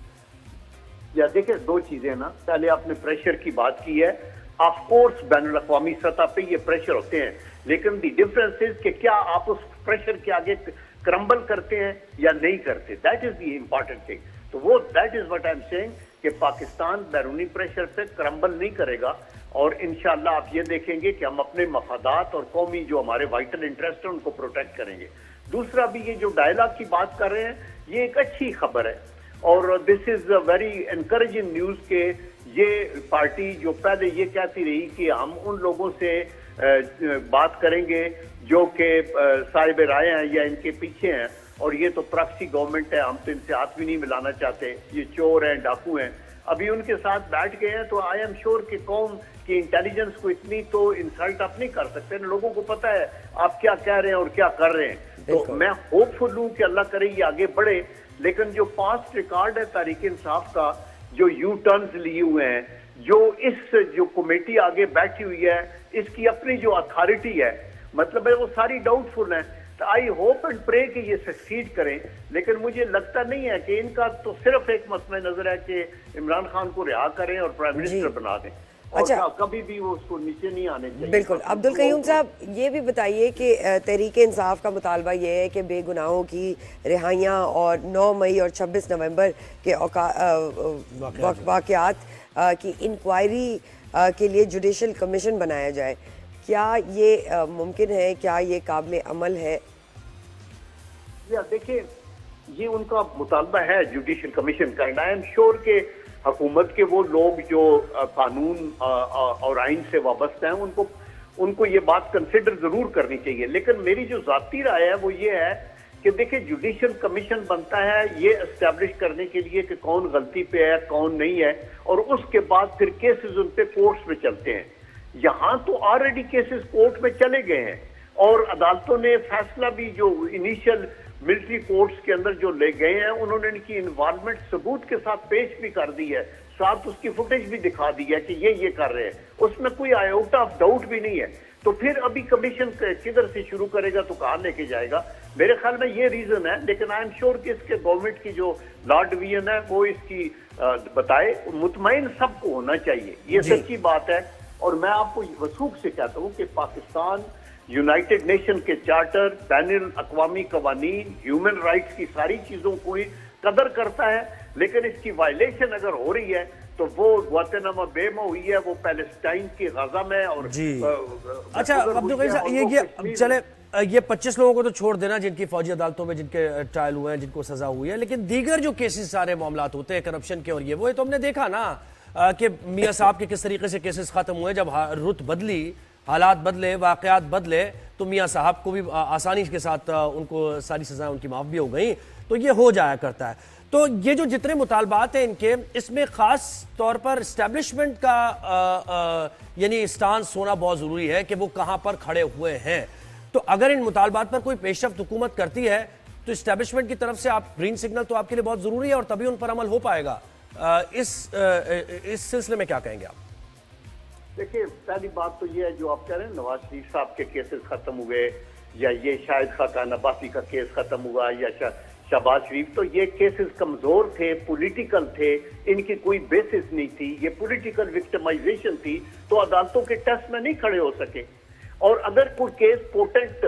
या देखिए, दो चीजें ना, पहले आपने प्रेशर की बात की है। ऑफ कोर्स बैनुल अक़वामी सतह पे ये प्रेशर होते हैं, लेकिन द डिफरेंस इज कि क्या आप उस प्रेशर के आगे क्रम्बल करते हैं या नहीं करते, that is the important thing. तो वो that is what I am saying कि पाकिस्तान बैरूनी प्रेशर पे क्रम्बल नहीं करेगा, और इंशाल्लाह आप ये देखेंगे कि हम अपने मफादात और कौमी जो हमारे वाइटल इंटरेस्ट है उनको प्रोटेक्ट करेंगे। दूसरा भी ये जो डायलॉग की बात कर रहे हैं, ये एक अच्छी खबर है और this is a very encouraging news के ये पार्टी जो पहले ये कहती रही कि हम उन लोगों से बात करेंगे जो कि साहिब राय हैं या इनके पीछे हैं, और ये तो प्रॉक्सी गवर्नमेंट है, हम तो इनसे हाथ भी नहीं मिलाना चाहते, ये चोर हैं, डाकू हैं, अभी उनके साथ बैठ गए हैं। तो आई एम श्योर कि कौम की इंटेलिजेंस को इतनी तो इंसल्ट आप नहीं कर सकते, लोगों को पता है आप क्या कह रहे हैं और क्या कर रहे हैं। तो मैं होपफुल हूँ कि अल्लाह करे ये आगे बढ़े, लेकिन जो पास्ट रिकॉर्ड है तहरीक इंसाफ का, जो यू टर्न्स लिए हुए हैं, जो इस जो कमेटी आगे बैठी हुई है, इसकी अपनी जो अथॉरिटी है, मतलब है वो सारी डाउटफुल है। तो आई होप एंड प्रे कि ये सक्सीड करें, लेकिन मुझे लगता नहीं है कि इनका तो सिर्फ एक मसला नजर है कि इमरान खान को रिहा करें और प्राइम मिनिस्टर बना दें, और अच्छा, कभी भी वो उसको नीचे नहीं आने चाहिए। बिल्कुल। अब्दुल कयूम साहब, ये भी बताइए कि तहरीक इंसाफ का मुतालबा ये है कि बेगुनाहों की रिहाइयाँ और 9 मई और 26 नवंबर के वाक़यात की इंक्वायरी के लिए जुडिशल कमीशन बनाया जाए। क्या ये मुमकिन है, क्या ये काबिल अमल है? देखिए, ये उनका मुतालबा है जुडिशल कमीशन का, एंड आई एम श्योर के हुकूमत के वो लोग जो कानून और आइन से वाबस्ता हैं उनको ये बात कंसिडर जरूर करनी चाहिए। लेकिन मेरी जो जाती राय है वो ये है कि देखिए, जुडिशल कमीशन बनता है ये एस्टैब्लिश करने के लिए कि कौन गलती पे है कौन नहीं है, और उसके बाद फिर केसेस उन पे कोर्ट्स में चलते हैं। यहाँ तो ऑलरेडी केसेस कोर्ट में चले गए हैं और अदालतों ने फैसला भी जो इनिशियल मिलिट्री कोर्ट्स के अंदर जो ले गए हैं उन्होंने इनकी इन्वॉल्वमेंट सबूत के साथ पेश भी कर दी है, साथ उसकी फुटेज भी दिखा दी है कि ये कर रहे हैं, उसमें कोई आयोटा ऑफ डाउट भी नहीं है। तो फिर अभी कमीशन किधर से शुरू करेगा तो कहाँ लेके जाएगा? मेरे ख्याल में ये रीजन है, लेकिन आई एम श्योर कि इसके गवर्नमेंट की जो लॉ डिवीजन है वो इसकी बताए, मुतमईन सबको होना चाहिए, ये सच्ची बात है। और मैं आपको वसूख से कहता हूँ कि पाकिस्तान यूनाइटेड नेशन के चार्टर, बैनुल अक़वामी कवानीन, ह्यूमन राइट्स की सारी चीजों को ही कदर करता है, लेकिन इसकी वायलेशन अगर हो रही है तो वो ग्वाटेनामा बे में हुई है, वो पैलेस्टाइन की गाजा में, और अच्छा अब्दुल कयूम साहब, ये चले ये 25 लोगों को तो छोड़ देना जिनकी फौजी अदालतों में जिनके ट्रायल हुए हैं, जिनको सजा हुई है, लेकिन दीगर जो केसेस सारे मामलात होते हैं करप्शन के और ये वो तो हमने देखा ना कि मियां साहब के किस तरीके से केसेस खत्म हुए। जब रुत बदली, हालात बदले, वाकयात बदले, तो मियां साहब को भी आसानी के साथ उनको सारी सजाएं उनकी माफ भी हो गई। तो ये हो जाया करता है। तो ये जो जितने मुतालबात हैं इनके, इसमें खास तौर पर इस्टेब्लिशमेंट का यानी स्टांस होना बहुत जरूरी है कि वो कहां पर खड़े हुए हैं। तो अगर इन मुतालबात पर कोई पेशरफ्त हुकूमत करती है तो इस्टेब्लिशमेंट की तरफ से आप ग्रीन सिग्नल तो आपके लिए बहुत जरूरी है और तभी उन पर अमल हो पाएगा। इस सिलसिले में क्या कहेंगे आप? देखिए, पहली बात तो ये है जो आप कह रहे हैं नवाज शरीफ साहब के केसेस खत्म हुए, या ये शाहिद खाकान अब्बासी का केस खत्म हुआ, या शहबाज शरीफ, तो ये केसेस कमजोर थे, पॉलिटिकल थे, इनकी कोई बेसिस नहीं थी, ये पॉलिटिकल विक्टिमाइजेशन थी, तो अदालतों के टेस्ट में नहीं खड़े हो सके। और अगर कोई केस पोटेंट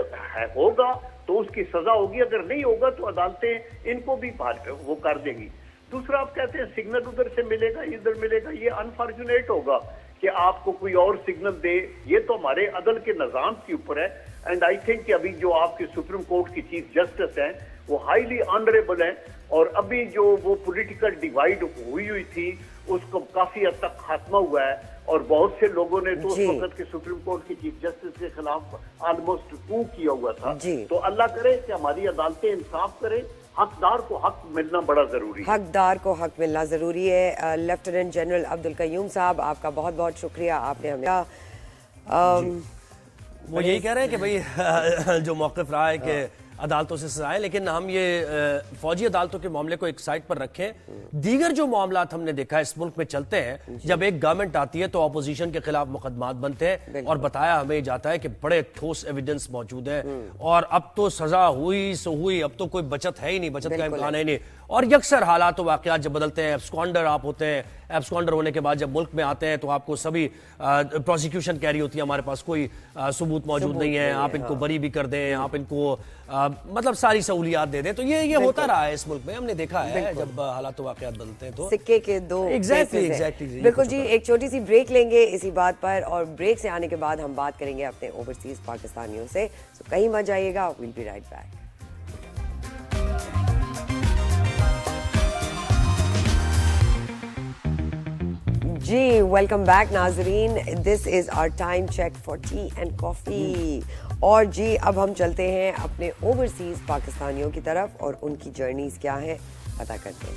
होगा तो उसकी सजा होगी, अगर नहीं होगा तो अदालतें इनको भी वो कर देंगी। दूसरा, आप कहते हैं सिग्नल उधर से मिलेगा इधर मिलेगा, ये अनफॉर्चुनेट होगा कि आपको कोई और सिग्नल दे, ये तो हमारे अदल के निजाम के ऊपर है। एंड आई थिंक कि अभी जो आपके सुप्रीम कोर्ट की चीफ जस्टिस हैं वो हाईली ऑनरेबल हैं, और अभी जो वो पॉलिटिकल डिवाइड हुई थी उसको काफी हद तक खात्मा हुआ है, और बहुत से लोगों ने तो उस वक्त के सुप्रीम कोर्ट की चीफ जस्टिस के खिलाफ ऑलमोस्ट कू किया हुआ था। तो अल्लाह करे कि हमारी अदालतें इंसाफ करें, हकदार को हक मिलना बड़ा जरूरी है। हकदार को हक मिलना जरूरी है। लेफ्टिनेंट जनरल अब्दुल कयूम साहब, आपका बहुत बहुत शुक्रिया, आपने हमें वो यही कह रहे हैं कि भाई जो मौक़िफ़ रहा है कि अदालतों से सजाएं, लेकिन हम ये फौजी अदालतों के मामले को एक साइड पर रखें। दीगर जो मामलात हमने देखा है इस मुल्क में चलते हैं, जब एक गवर्नमेंट आती है तो ऑपोजिशन के खिलाफ मुकदमात बनते हैं और बताया हमें जाता है कि बड़े ठोस एविडेंस मौजूद है और अब तो सजा हुई सो हुई, अब तो कोई बचत है ही नहीं, बचत का इम्कान है ही नहीं, और यकसर हालात व वाक़यात जब बदलते हैं, एब्सकॉन्डर आप होते हैं, एब्सकॉन्डर होने के बाद जब मुल्क में आते हैं तो आपको सभी प्रोसिक्यूशन कह रही होती है हमारे पास कोई सबूत मौजूद नहीं है, आप इनको बरी भी कर दें, आप इनको मतलब सारी सहूलियात दे दें। तो ये होता रहा है इस मुल्क में, हमने देखा है जब हालात व वाक़यात बदलते हैं तो सिक्के के दो एग्जैक्टली बिल्कुल जी। एक छोटी सी ब्रेक लेंगे इसी बात पर, और ब्रेक से आने के बाद हम बात करेंगे अपने ओवरसीज पाकिस्तानियों से। तो कहीं मत जाइएगा, विल बी राइट बैक। जी वेलकम बैक नाजरीन, this is our time check for tea and coffee. और जी अब हम चलते हैं अपने ओवरसीज पाकिस्तानियों की तरफ और उनकी जर्नीज क्या है पता करते हैं।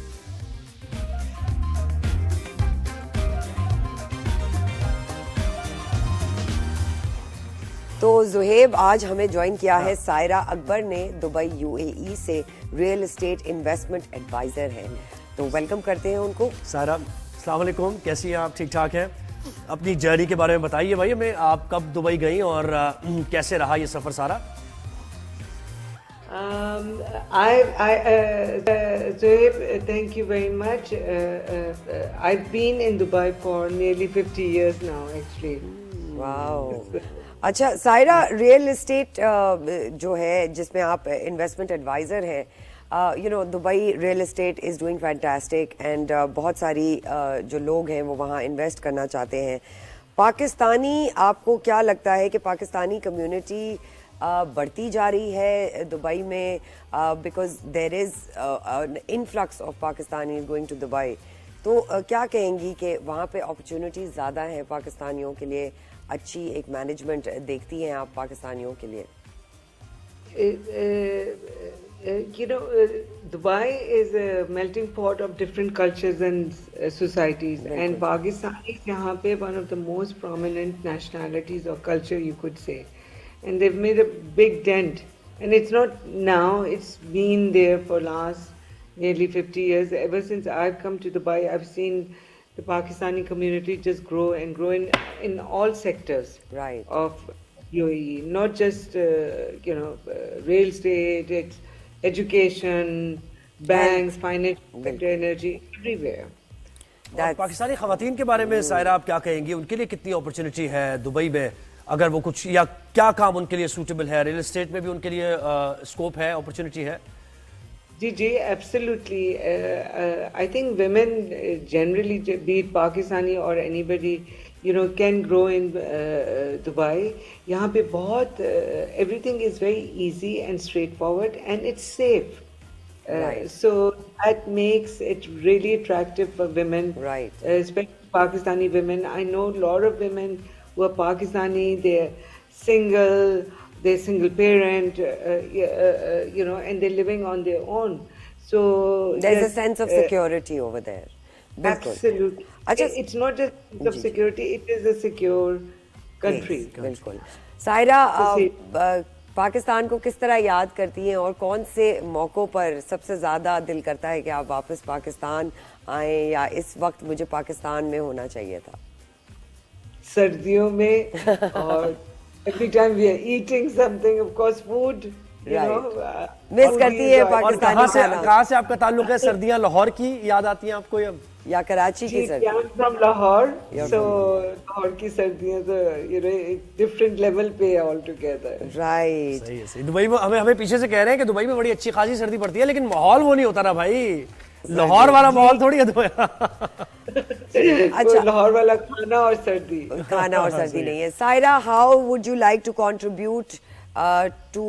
तो जुहेब आज हमें ज्वाइन किया है सायरा अकबर ने, दुबई यूएई से रियल एस्टेट इन्वेस्टमेंट एडवाइजर हैं। तो वेलकम करते हैं उनको। सायरा अस्सलाम वालेकुम, कैसी हैं आप? ठीक ठाक हैं? अपनी जर्नी के बारे में बताइए भाई हमें, आप कब दुबई गई और कैसे रहा ये सफ़र सारा? Zoeb, thank you very much. I've been in Dubai for nearly 50 years now, actually. Wow. अच्छा सायरा, रियल एस्टेट जो है जिसमें आप इन्वेस्टमेंट एडवाइज़र हैं, you know Dubai real estate is doing fantastic and बहुत सारी जो लोग हैं वो वहाँ इन्वेस्ट करना चाहते हैं। पाकिस्तानी, आपको क्या लगता है कि पाकिस्तानी कम्युनिटी बढ़ती जा रही है दुबई में, because there is influx of Pakistani going to Dubai, तो क्या कहेंगी कि वहाँ पे अपॉर्चुनिटीज़ ज़्यादा हैं पाकिस्तानियों के लिए? अच्छी एक मैनेजमेंट देखती हैं आप पाकिस्तानियों के लिए? Dubai is a melting pot of different cultures and societies, and Pakistan is यहाँ पे one of the most prominent nationalities or culture, you could say, and they've made a big dent. And it's not now; it's been there for last nearly 50 years. Ever since I've come to Dubai, I've seen the Pakistani community just grow and grow in all sectors of UAE, not just real estate, it's education, banks, financial sector, energy, everywhere. और पाकिस्तानी खवातीन के बारे में सायरा आप क्या कहेंगी? उनके लिए कितनी अपॉर्चुनिटी है दुबई में, अगर वो कुछ, या क्या काम उनके लिए सूटेबल है? रियल एस्टेट में भी उनके लिए स्कोप है, अपॉर्चुनिटी है? जी, absolutely. I think women generally, be it Pakistani or anybody, can grow in Dubai. यहाँ पे बहुत everything is very easy and straightforward and it's safe. So that makes it really attractive for women, especially Pakistani women. I know a lot of women who are Pakistani, they're single, they're single parent, and they're living on their own. So there's a sense of security over there. Absolutely. It's not just a sense of security, it is a secure country. बिल्कुल। सायरा, पाकिस्तान को किस तरह याद करती हैं और कौन से मौक़ों पर सबसे ज़्यादा दिल करता है कि आप वापस पाकिस्तान आए, या इस वक्त मुझे पाकिस्तान में होना चाहिए था? सर्दियों में और every time we are eating something, of course, food, miss करती है पाकिस्तानी खाना। कहाँ से आपका ताल्लुक है? सर्दियाँ लाहौर की याद आती हैं आपको या कराची की सर्दी? from Lahore, so लाहौर की सर्दियाँ तो एक different level पे है altogether. Right. सही। दुबई में हमें पीछे से कह रहे हैं कि दुबई में बड़ी अच्छी खासी सर्दी पड़ती है, लेकिन माहौल वो नहीं होता ना भाई, लाहौर वाला माहौल थोड़ी है दुबई। अच्छा, लाहौर वाला खाना और सर्दी नहीं है। Saira, how would you like to contribute to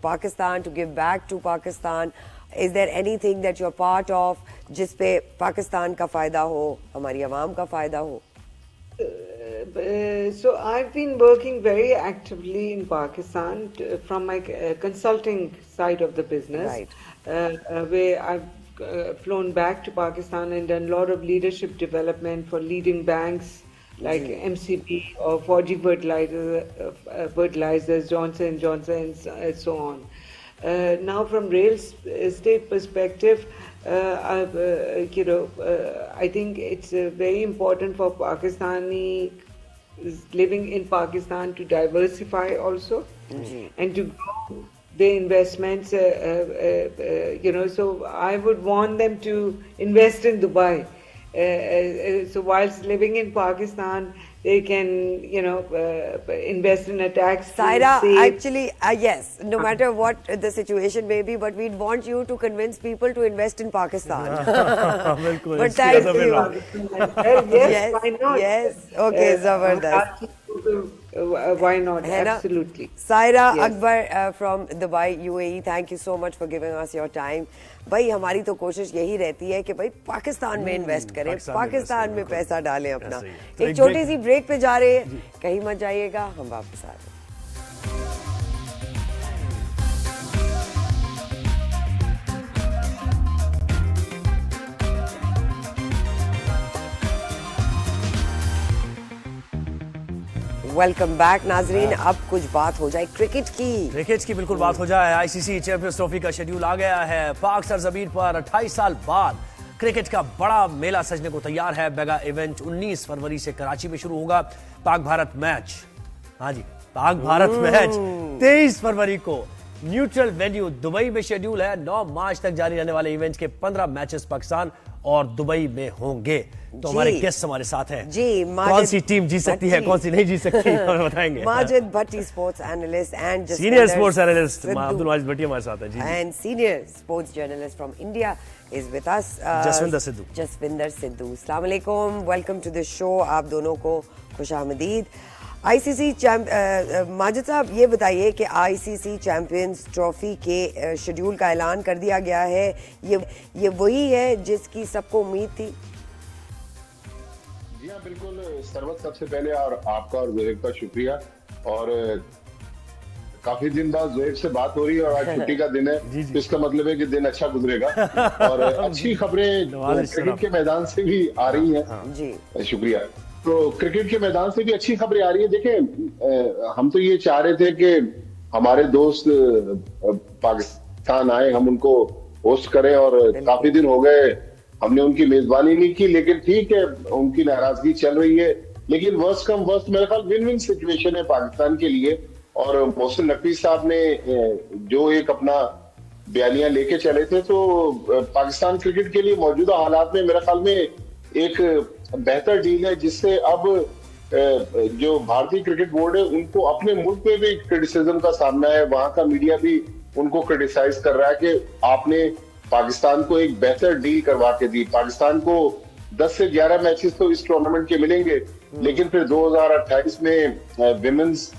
Pakistan, to give back to Pakistan? Is there anything that you're part of जिस पे पाकिस्तान का फायदा हो, हमारी आवाम का फायदा हो? So I've been working very actively in Pakistan from my consulting side of the business, where I've flown back to Pakistan and done a lot of leadership development for leading banks like MCB or 4G fertilizers, Johnson & Johnson, and so on. Now, from real estate perspective, I think it's very important for Pakistani living in Pakistan to diversify also and to grow the investments, so I would want them to invest in Dubai. So whilst living in Pakistan, they can, invest in a tax. Saira, actually, yes, no matter what the situation may be, but we'd want you to convince people to invest in Pakistan. बिल्कुल, But इसकी thank वजह you. Yes, why not? Yes, okay, Zabardast. Why not? है ना? Absolutely. Saira Yes. Akbar from Dubai, UAE, thank you so much for giving us your time. भाई हमारी तो कोशिश यही रहती है कि भाई पाकिस्तान में इन्वेस्ट करें, पाकिस्तान में पैसा डालें अपना। ऐसे ही है। तो एक एक छोटी break- सी ब्रेक पे जा रहे हैं, कहीं मत जाइएगा, हम वापस आ रहे हैं। वेलकम बैक नाजरीन, अब कुछ बात हो जाए क्रिकेट की। क्रिकेट की बिल्कुल बात हो जाए। आईसीसी चैंपियंस ट्रॉफी का शेड्यूल आ गया है। पाक सरजमीन पर 28 साल बाद क्रिकेट का बड़ा मेला सजने को तैयार है। मेगा इवेंट 19 फरवरी से कराची में शुरू होगा। पाक भारत मैच, हाँ जी, पाक भारत मैच 23 फरवरी को न्यूट्रल वेन्यू दुबई में शेड्यूल है। 9 मार्च तक जारी रहने वाले इवेंट के 15 मैचेस पाकिस्तान और दुबई में होंगे। तो हमारे गेस्ट हमारे साथ हैं जी, कौन सी टीम जीत सकती है, कौन सी नहीं जीत सकती, हमें बताएंगे। Majid Bhatti, sports analyst and senior sports analyst Abdul Wajid Bhatti हमारे साथ हैं जी। And senior sports journalist from India is with us Jaswinder Sidhu. Jaswinder Sidhu, अस्सलाम वालेकुम, वेलकम टू द शो। आप दोनों को खुशामदीद। आईसीसी माजिद साहब, ये बताइए कि आईसीसी चैंपियंस ट्रॉफी के शेड्यूल का ऐलान कर दिया गया है। ये वही है जिसकी सबको उम्मीद थी? जी हाँ, बिल्कुल। सरवत, सबसे पहले और आपका और जोहेब का शुक्रिया। और काफी दिन बाद जोहेब से बात हो रही है और आज छुट्टी का दिन है, तो इसका मतलब है कि दिन अच्छा गुजरेगा। और अच्छी खबरें क्रिकेट के मैदान से भी आ रही हैं। जी, शुक्रिया। तो क्रिकेट के मैदान से भी अच्छी खबरें आ रही है। देखें, हम तो ये चाह रहे थे कि हमारे दोस्त पाकिस्तान आए, हम उनको होस्ट करें, और काफी दिन हो गए हमने उनकी मेजबानी नहीं की। लेकिन ठीक है, उनकी नाराजगी चल रही है, लेकिन वर्स्ट कम वर्स्ट मेरे ख्याल विन विन सिचुएशन है पाकिस्तान के लिए। और मोहसिन नकवी साहब ने जो एक अपना बयानिया लेके चले थे, तो पाकिस्तान क्रिकेट के लिए मौजूदा हालात में मेरे ख्याल में एक बेहतर डील है, जिससे अब जो भारतीय क्रिकेट बोर्ड है उनको अपने मुल्क में भी क्रिटिसिज्म का सामना है। वहां का मीडिया भी उनको क्रिटिसाइज कर रहा है कि आपने पाकिस्तान को एक बेहतर डील करवा के दी। पाकिस्तान को 10 से 11 मैचेस तो इस टूर्नामेंट के मिलेंगे, लेकिन फिर 2028 में विमेंस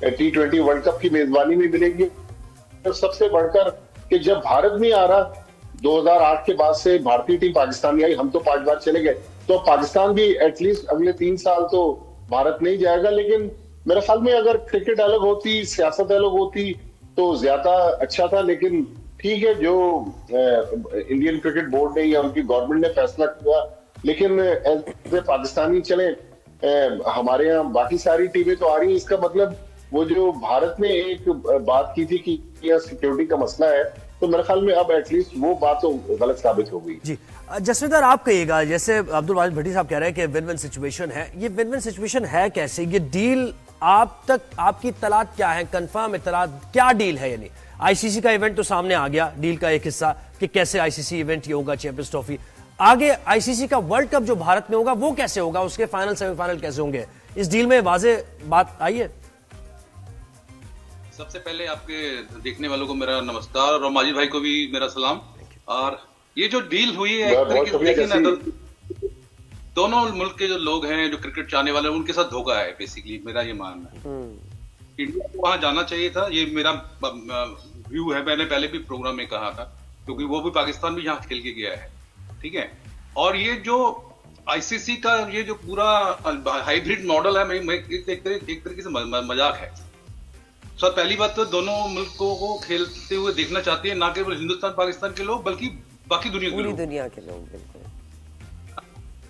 T20 वर्ल्ड कप की मेजबानी में मिलेंगे। तो सबसे बढ़कर कि जब भारत नहीं आ रहा, 2008 के बाद से भारतीय टीम पाकिस्तान नहीं आई, हम तो 5 बार चले गए, तो पाकिस्तान भी एटलीस्ट अगले 3 साल तो भारत नहीं जाएगा। लेकिन मेरे ख्याल में अगर क्रिकेट अलग होती, सियासत अलग होती, तो ज्यादा अच्छा था। लेकिन ठीक है, जो इंडियन क्रिकेट बोर्ड ने या उनकी गवर्नमेंट ने फैसला किया, लेकिन एज पाकिस्तानी चले, हमारे यहाँ बाकी सारी टीमें तो आ रही है। इसका मतलब वो जो भारत ने एक बात की थी कि यह सिक्योरिटी का मसला है, तो मेरे ख्याल में अब एटलीस्ट वो बात तो गलत साबित हो गई। जी, जसविंदर, आप कहिएगा, जैसे अब्दुल वाजिद भट्टी साहब कह रहे हैं कि विन विन सिचुएशन है, ये विन विन सिचुएशन है कैसे? ये डील आप तक, आपकी इत्तलात क्या है, कंफर्म इत्तलात, क्या डील है? यानी आईसीसी का इवेंट तो सामने आ गया, डील का एक हिस्सा कि कैसे आईसीसी इवेंट ये होगा, चैंपियंस ट्रॉफी। आगे आईसीसी का वर्ल्ड कप जो भारत में होगा वो कैसे होगा, उसके फाइनल सेमीफाइनल कैसे होंगे? इस डील में वाजे बात आई है? सबसे पहले आपके देखने वालों को मेरा नमस्कार, और माजिद भाई को भी मेरा सलाम। और ये जो डील हुई है, एक तरीके से देखिए ना, तो दोनों मुल्क के जो लोग हैं, जो क्रिकेट चाहने वाले हैं, उनके साथ धोखा है बेसिकली, मेरा ये मानना है। इंडिया को वहां जाना चाहिए था, ये मेरा व्यू है। मैंने पहले भी प्रोग्राम में कहा था, क्योंकि वो भी पाकिस्तान भी यहाँ खेल के गया है, ठीक है। और ये जो आईसीसी का ये जो पूरा हाइब्रिड मॉडल है, एक तरीके से मजाक है। सर, पहली बात तो दोनों मुल्कों को खेलते हुए देखना चाहते हैं, ना केवल हिंदुस्तान पाकिस्तान के लोग, बल्कि बाकी दुनिया के लोग, पूरी दुनिया के लोग। बिल्कुल।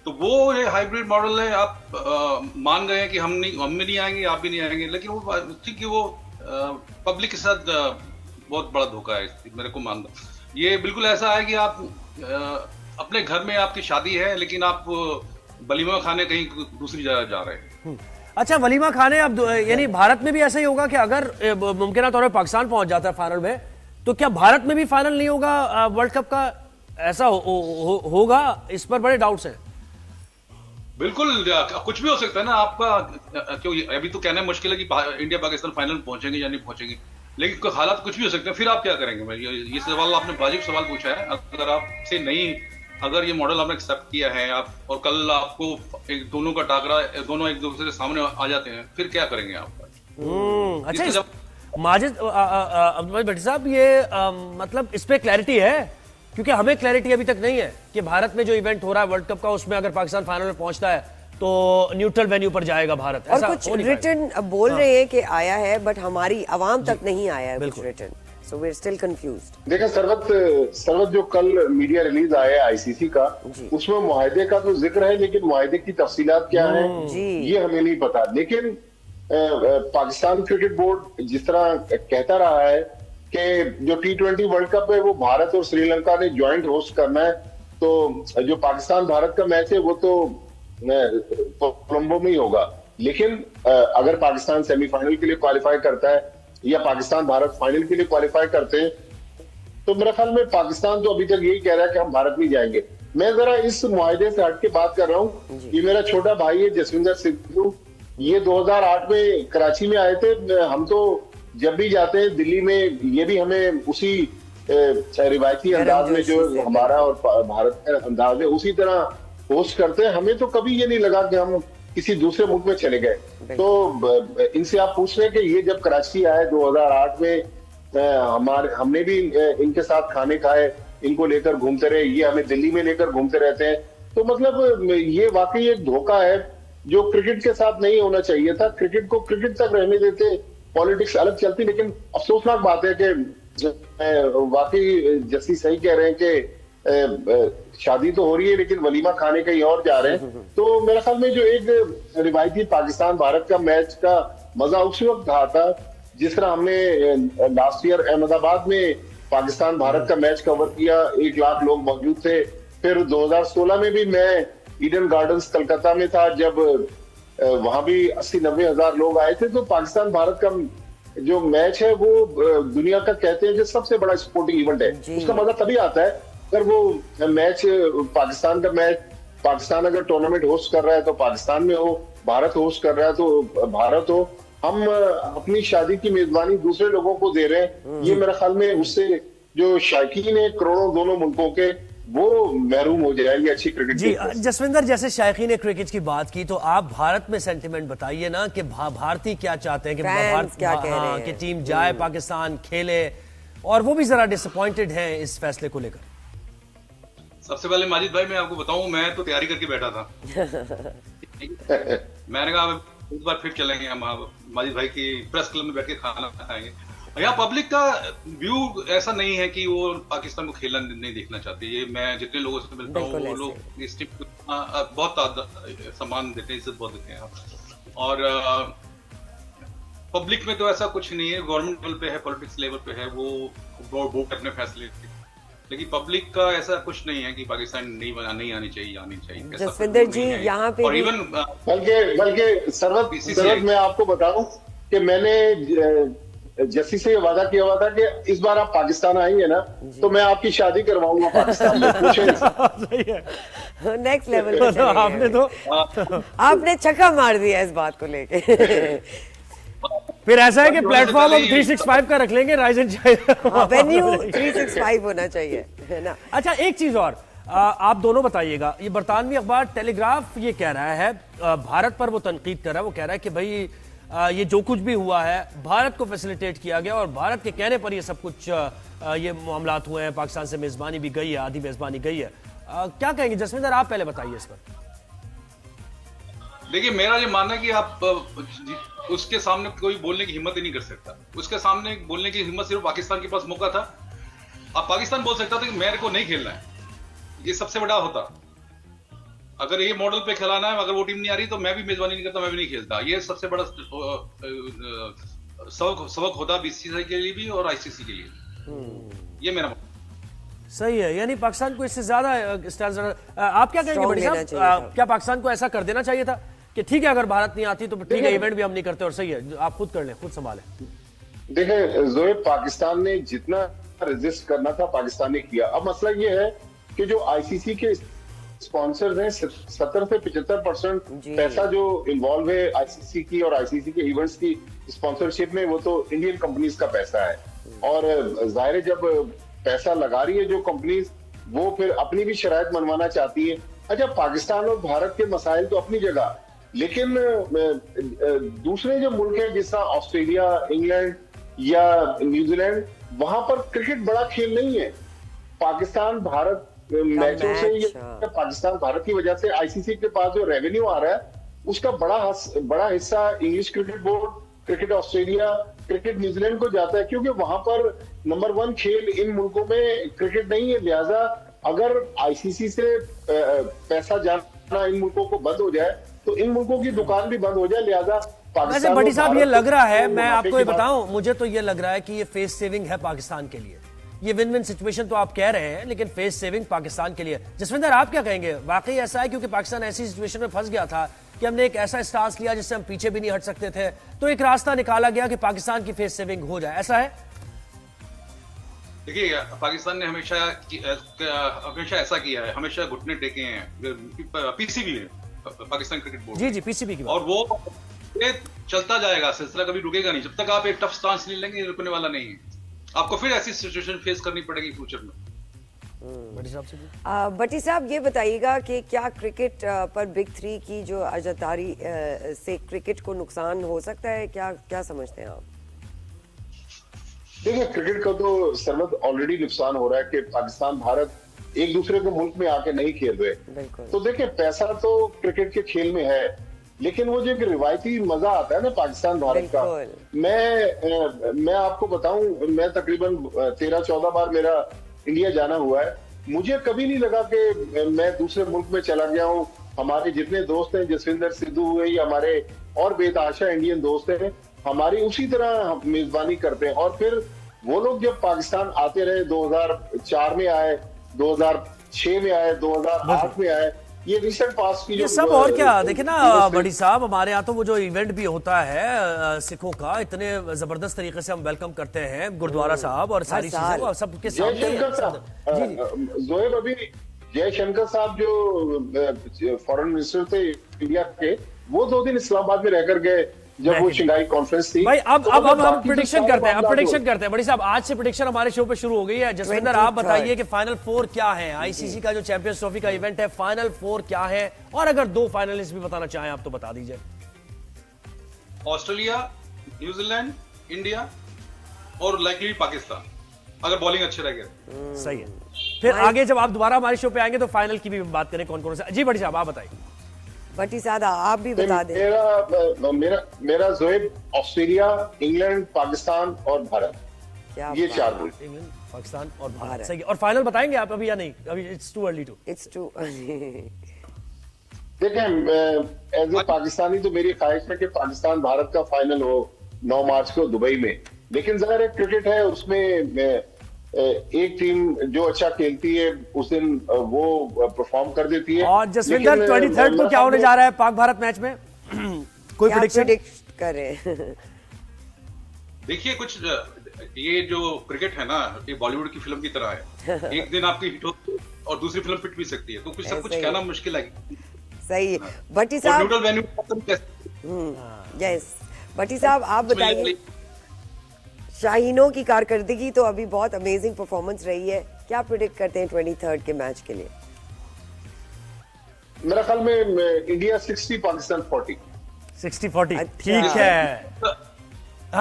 तो वो ये हाइब्रिड मॉडल है। आप मान गए हैं कि हम भी नहीं आएंगे, आप भी नहीं आएंगे, लेकिन वो ठीक है, वो पब्लिक के साथ बहुत बड़ा धोखा है, मेरे को मानना। ये बिल्कुल ऐसा है कि आप अपने घर में आपकी शादी है, लेकिन आप वलीमा खाने कहीं दूसरी जगह जा रहे हैं। अच्छा वलीमा खाने अब यानी भारत में भी ऐसा ही होगा कि अगर मुमकिन तौर पर पाकिस्तान पहुंच जाता है फाइनल में, तो क्या भारत में भी फाइनल नहीं होगा वर्ल्ड कप का? ऐसा होगा? इस पर बड़े डाउट्स हैं। बिल्कुल, कुछ भी हो सकता है ना आपका, क्यों अभी तो कहना मुश्किल है कि इंडिया पाकिस्तान फाइनल पहुंचेंगे या नहीं पहुंचेंगे, लेकिन हालात कुछ भी हो सकते हैं। फिर आप क्या करेंगे भाई? ये सवाल आपने वाजिब सवाल पूछा है। अगर आपसे नहीं, अगर ये मॉडल आपने एक्सेप्ट किया है आप, और कल आपको दोनों का टाकरा, दोनों एक दूसरे के सामने आ जाते हैं, फिर क्या करेंगे आप? अच्छा माजिद भट्टी साहब, ये मतलब इस पे क्लैरिटी है? क्योंकि हमें क्लैरिटी अभी तक नहीं है कि भारत में जो इवेंट हो रहा है वर्ल्ड कप का, उसमें अगर पाकिस्तान फाइनल में पहुंचता है तो न्यूट्रल वेन्यू पर जाएगा भारत। और कुछ रिटर्न बोल रहे हैं कि आया है, बट हमारी आवाम तक नहीं आया है कुछ return, so we are still confused. देखा सरवत जो कल मीडिया रिलीज आया आईसीसी का, उसमें मुआहदे का तो जिक्र है, लेकिन मुआहदे की तफसीलात क्या है ये हमें नहीं पता। लेकिन पाकिस्तान क्रिकेट बोर्ड जिस तरह कहता रहा है कि जो T20 वर्ल्ड कप है वो भारत और श्रीलंका ने ज्वाइंट होस्ट करना है, तो जो पाकिस्तान भारत का मैच है वो तो कोलंबो में ही होगा। लेकिन अगर पाकिस्तान सेमीफाइनल के लिए क्वालिफाई करता है या पाकिस्तान भारत फाइनल के लिए क्वालिफाई करते हैं, तो मेरे ख्याल में पाकिस्तान तो अभी तक यही कह रहा है कि हम भारत नहीं जाएंगे। मैं जरा इस मुआहदे से हट के बात कर रहा हूँ। ये मेरा छोटा भाई है जसविंदर सिद्धू, ये 2008 में कराची में आए थे। हम तो जब भी जाते हैं दिल्ली में, ये भी हमें उसी रिवायती अंदाज में जो हमारा और भारत का अंदाज है उसी तरह होस्ट करते हैं। हमें तो कभी ये नहीं लगा कि हम किसी दूसरे मुल्क में चले गए। तो इनसे आप पूछ रहे हैं कि ये जब कराची आए 2008 में, हमने भी इनके साथ खाने खाए, इनको लेकर घूमते रहे, ये हमें दिल्ली में लेकर घूमते रहते हैं। तो मतलब ये वाकई एक धोखा है जो क्रिकेट के साथ नहीं होना चाहिए था। क्रिकेट को क्रिकेट तक रहने देते, पॉलिटिक्स अलग चलती। लेकिन अफसोसनाक बात है कि वाकई जस्सी सही कह रहे हैं कि शादी तो हो रही है लेकिन वलीमा खाने कहीं और जा रहे हैं। तो मेरे ख्याल में जो एक रिवायती पाकिस्तान भारत का मैच का मजा उस वक्त था जिस तरह हमने लास्ट ईयर अहमदाबाद में पाकिस्तान भारत का मैच कवर किया, 1 लाख लोग मौजूद थे। फिर 2016 में भी मैं ईडन गार्डन्स कलकत्ता में था, जब वहां भी 80-90 हजार लोग आए थे। तो पाकिस्तान भारत का जो मैच है वो दुनिया का कहते हैं कि सबसे बड़ा स्पोर्टिंग इवेंट है। उसका मजा तभी आता है अगर वो मैच पाकिस्तान का मैच, पाकिस्तान अगर टूर्नामेंट होस्ट कर रहा है तो पाकिस्तान में हो, भारत होस्ट कर रहा है तो भारत हो। हम अपनी शादी की मेजबानी दूसरे लोगों को दे रहे हैं, ये मेरे ख्याल में उससे जो शायकीन है करोड़ों दोनों मुल्कों के, वो महरूम हो जाएंगे अच्छी क्रिकेट जी। जसविंदर, जैसे शायकीन ने क्रिकेट की बात की, तो आप भारत में सेंटिमेंट बताइए ना कि भारतीय क्या चाहते हैं कि भारत क्या कह रहे हैं? कि टीम जाए पाकिस्तान खेले, और वो भी जरा डिसअपॉइंटेड हैं इस फैसले को लेकर। सबसे पहले माजिद भाई मैं आपको बताऊं, मैं तो तैयारी करके बैठा था। मैंने कहा इस बार फिर चलेंगे हम माजिद भाई की प्रेस क्लब में बैठ के खाना खाएंगे। यहाँ पब्लिक का व्यू ऐसा नहीं है कि वो पाकिस्तान को खेलना नहीं देखना चाहते। ये मैं जितने लोगों से मिलता हूँ वो लोग इस टीम को बहुत सम्मान देते हैं, इज्जत बहुत देते हैं। और पब्लिक में तो ऐसा कुछ नहीं है, गवर्नमेंट लेवल पे है, पॉलिटिक्स लेवल पे है, वो अपने फैसले। लेकिन पब्लिक का ऐसा कुछ नहीं है कि पाकिस्तान नहीं आनी चाहिए। जसविंदर जी यहाँ पे और इवन बल्कि सरवत मैं आपको बताऊं कि मैंने जस्सी से ये वादा किया हुआ था कि इस बार आप पाकिस्तान आएंगे ना तो मैं आपकी शादी करवाऊंगा पाकिस्तान में। नेक्स्ट लेवल पे आपने तो आपने छक्का मार दिया इस बात को लेके। फिर ऐसा है कि प्लेटफॉर्म हम 365 का रख लेंगे, राइजन वेन्यू 365 होना चाहिए, है ना। अच्छा एक चीज और आप दोनों बताइएगा, ये बरतानवी अखबार टेलीग्राफ ये कह रहा है, भारत पर वो तनकीद कर रहा है, वो कह रहा है कि भाई ये जो कुछ भी हुआ है भारत को फैसिलिटेट किया गया और भारत के कहने पर ये सब कुछ ये मामलात हुए हैं, पाकिस्तान से मेजबानी भी गई है, आधी मेजबानी गई है। क्या कहेंगे जसविंदर, आप पहले बताइए इस पर। देखिए मेरा ये मानना है कि आप उसके सामने कोई बोलने की हिम्मत ही नहीं कर सकता। उसके सामने बोलने की हिम्मत सिर्फ पाकिस्तान के पास मौका था। अब पाकिस्तान बोल सकता था कि मेरे को नहीं खेलना है, ये सबसे बड़ा होता। अगर ये मॉडल पे खिलाना है, अगर वो टीम नहीं आ रही तो मैं भी मेजबानी नहीं करता, मैं भी नहीं खेलता। ये सबसे बड़ा सबक होता बीसीसीआई के लिए भी और आईसीसी के लिए। ये मेरा सही है, यानी पाकिस्तान को इससे ज्यादा आप क्या कहेंगे बड़ी साहब, क्या पाकिस्तान को ऐसा कर देना चाहिए था कि ठीक है अगर भारत नहीं आती तो ठीक है इवेंट भी हम नहीं करते और सही है आप खुद कर लें, खुद संभालें? देखिए जोए, पाकिस्तान ने जितना रेजिस्ट करना था पाकिस्तान ने किया। अब मसला ये है कि जो आईसीसी के स्पॉन्सर्स हैं 70 से 75% पैसा जो इन्वॉल्व है आईसीसी की और आईसीसी के इवेंट्स की स्पॉन्सरशिप में, वो तो इंडियन कंपनीज का पैसा है। और जाहिर है जब पैसा लगा रही है जो कंपनीज, वो फिर अपनी भी शराइत मनवाना चाहती है। अच्छा, पाकिस्तान और भारत के मसाइल तो अपनी जगह, लेकिन दूसरे जो मुल्क हैं जिस तरह ऑस्ट्रेलिया, इंग्लैंड या न्यूजीलैंड, वहां पर क्रिकेट बड़ा खेल नहीं है। पाकिस्तान भारत मैचों से या पाकिस्तान भारत की वजह से आईसीसी के पास जो रेवेन्यू आ रहा है उसका बड़ा हिस्सा English cricket board, cricket Australia, cricket New Zealand को जाता है, क्योंकि वहां पर नंबर 1 खेल इन मुल्कों में क्रिकेट नहीं है। लिहाजा अगर आईसीसी से पैसा जाना इन मुल्कों को बंद हो जाए तो इन मुल्कों की दुकान भी बंद हो जाए। लिहाजा वैसे बड़ी साहब ये लग रहा है, मैं आपको ये बताऊं, मुझे तो ये लग रहा है कि ये फेस सेविंग है पाकिस्तान के लिए। ये विन विन सिचुएशन तो आप कह रहे हैं, लेकिन फेस सेविंग पाकिस्तान के लिए। जसविंदर आप क्या कहेंगे, वाकई ऐसा है? क्योंकि पाकिस्तान ऐसी सिचुएशन में फंस गया था कि हमने एक ऐसा स्टांस लिया जिससे हम पीछे भी नहीं हट सकते थे, तो एक रास्ता निकाला गया कि पाकिस्तान की फेस सेविंग हो जाए, ऐसा है? देखिए, पाकिस्तान ने हमेशा ऐसा किया है, हमेशा घुटने टेके हैं। पीसीबी है पाकिस्तान क्रिकेट बोर्ड, जी पीसीबी की बात। और वो ये चलता जाएगा, सिलसिला कभी रुकेगा नहीं। जब तक आप एक टफ स्टांस नहीं लेंगे, रुकने वाला नहीं है। आपको फिर ऐसी सिचुएशन फेस करनी पड़ेगी फ्यूचर में। भट्टी साहब ये बताइएगा कि क्या क्रिकेट पर बिग 3 की जो अजादारी से क्रिकेट को नुकसान हो सकता है? क्या समझते हैं आप? देखिए, क्रिकेट का तो सरवत ऑलरेडी नुकसान हो रहा है कि पाकिस्तान भारत एक दूसरे के मुल्क में आके नहीं खेल रहे। तो देखिए, पैसा तो क्रिकेट के खेल में है, लेकिन वो जो एक रिवायती मजा आता है ना पाकिस्तान भारत का, मैं आपको बताऊं, मैं तकरीबन 13-14 बार मेरा इंडिया जाना हुआ है। मुझे कभी नहीं लगा कि मैं दूसरे मुल्क में चला गया हूं। हमारे जितने दोस्त हैं, जसविंदर सिद्धू हुए या हमारे और बेतहाशा इंडियन दोस्त हैं, हमारी उसी तरह मेजबानी करते हैं। और फिर वो लोग जब पाकिस्तान आते रहे, 2004 में आए, 2006 में आए, 2008 में आए, ये रिसेंट पास की ये सब और क्या देखिए ना बड़ी साहब, हमारे यहाँ तो वो जो इवेंट भी होता है सिखों का, इतने जबरदस्त तरीके से हम वेलकम करते हैं गुरुद्वारा साहब और सारी चीजें सबके सामने। जोएब, अभी जयशंकर साहब जो फॉरेन मिनिस्टर थे इंडिया के, वो 2 दिन इस्लामाबाद में रहकर गए जब वो शंघाई कॉन्फ्रेंस थी। भाई अब हम प्रेडिक्शन करते हैं। बड़ी साहब, आज से प्रेडिक्शन हमारे शो पे शुरू हो गई है। जसविंदर आप बताइए कि फाइनल 4 क्या है? आईसीसी का जो चैंपियंस ट्रॉफी का इवेंट है, फाइनल 4 क्या है? और अगर 2 फाइनलिस्ट भी बताना चाहें आप तो बता दीजिए। ऑस्ट्रेलिया, न्यूजीलैंड, इंडिया और लाइकली पाकिस्तान, अगर बॉलिंग अच्छे रह गए। सही है। फिर आगे जब आप दोबारा हमारे शो पे आएंगे तो फाइनल की भी बात करें कौन कौन से। जी बड़ी साहब आप बताइए। भट्टी साहब आप भी बता दें। मेरा जोएब, ऑस्ट्रेलिया, इंग्लैंड, पाकिस्तान और भारत, ये 4 मुल्क। इंग्लैंड, पाकिस्तान और भारत, सही है। और फाइनल बताएंगे आप अभी या नहीं? अभी इट्स टू अर्ली टू। देखें, एज ए पाकिस्तानी तो मेरी ख्वाहिश है कि पाकिस्तान भारत का फाइनल हो 9 मार्च को दुबई में। लेकिन ज़ाहिर है क्रिकेट है, उसमें एक टीम जो अच्छा खेलती है उस दिन वो परफॉर्म कर देती है। और जसविंदर 23 को क्या होने जा रहा है पाक भारत मैच में? कोई प्रेडिक्शन करें? देखिए, कुछ ये जो क्रिकेट है ना, ये बॉलीवुड की फिल्म की तरह है। एक दिन आपकी हिट हो और दूसरी फिल्म पिट भी सकती है, तो कुछ सब कुछ कहना मुश्किल है। सही है भट्टी साहब। यस भट्टी साहब आप बताइए, शाहीनों की कारकर्दगी तो अभी बहुत अमेजिंग परफॉर्मेंस रही है, क्या प्रेडिक्ट करते हैं 23 के मैच के लिए? मेरा ख्याल में इंडिया 60, पाकिस्तान 40। 60-40 ठीक है।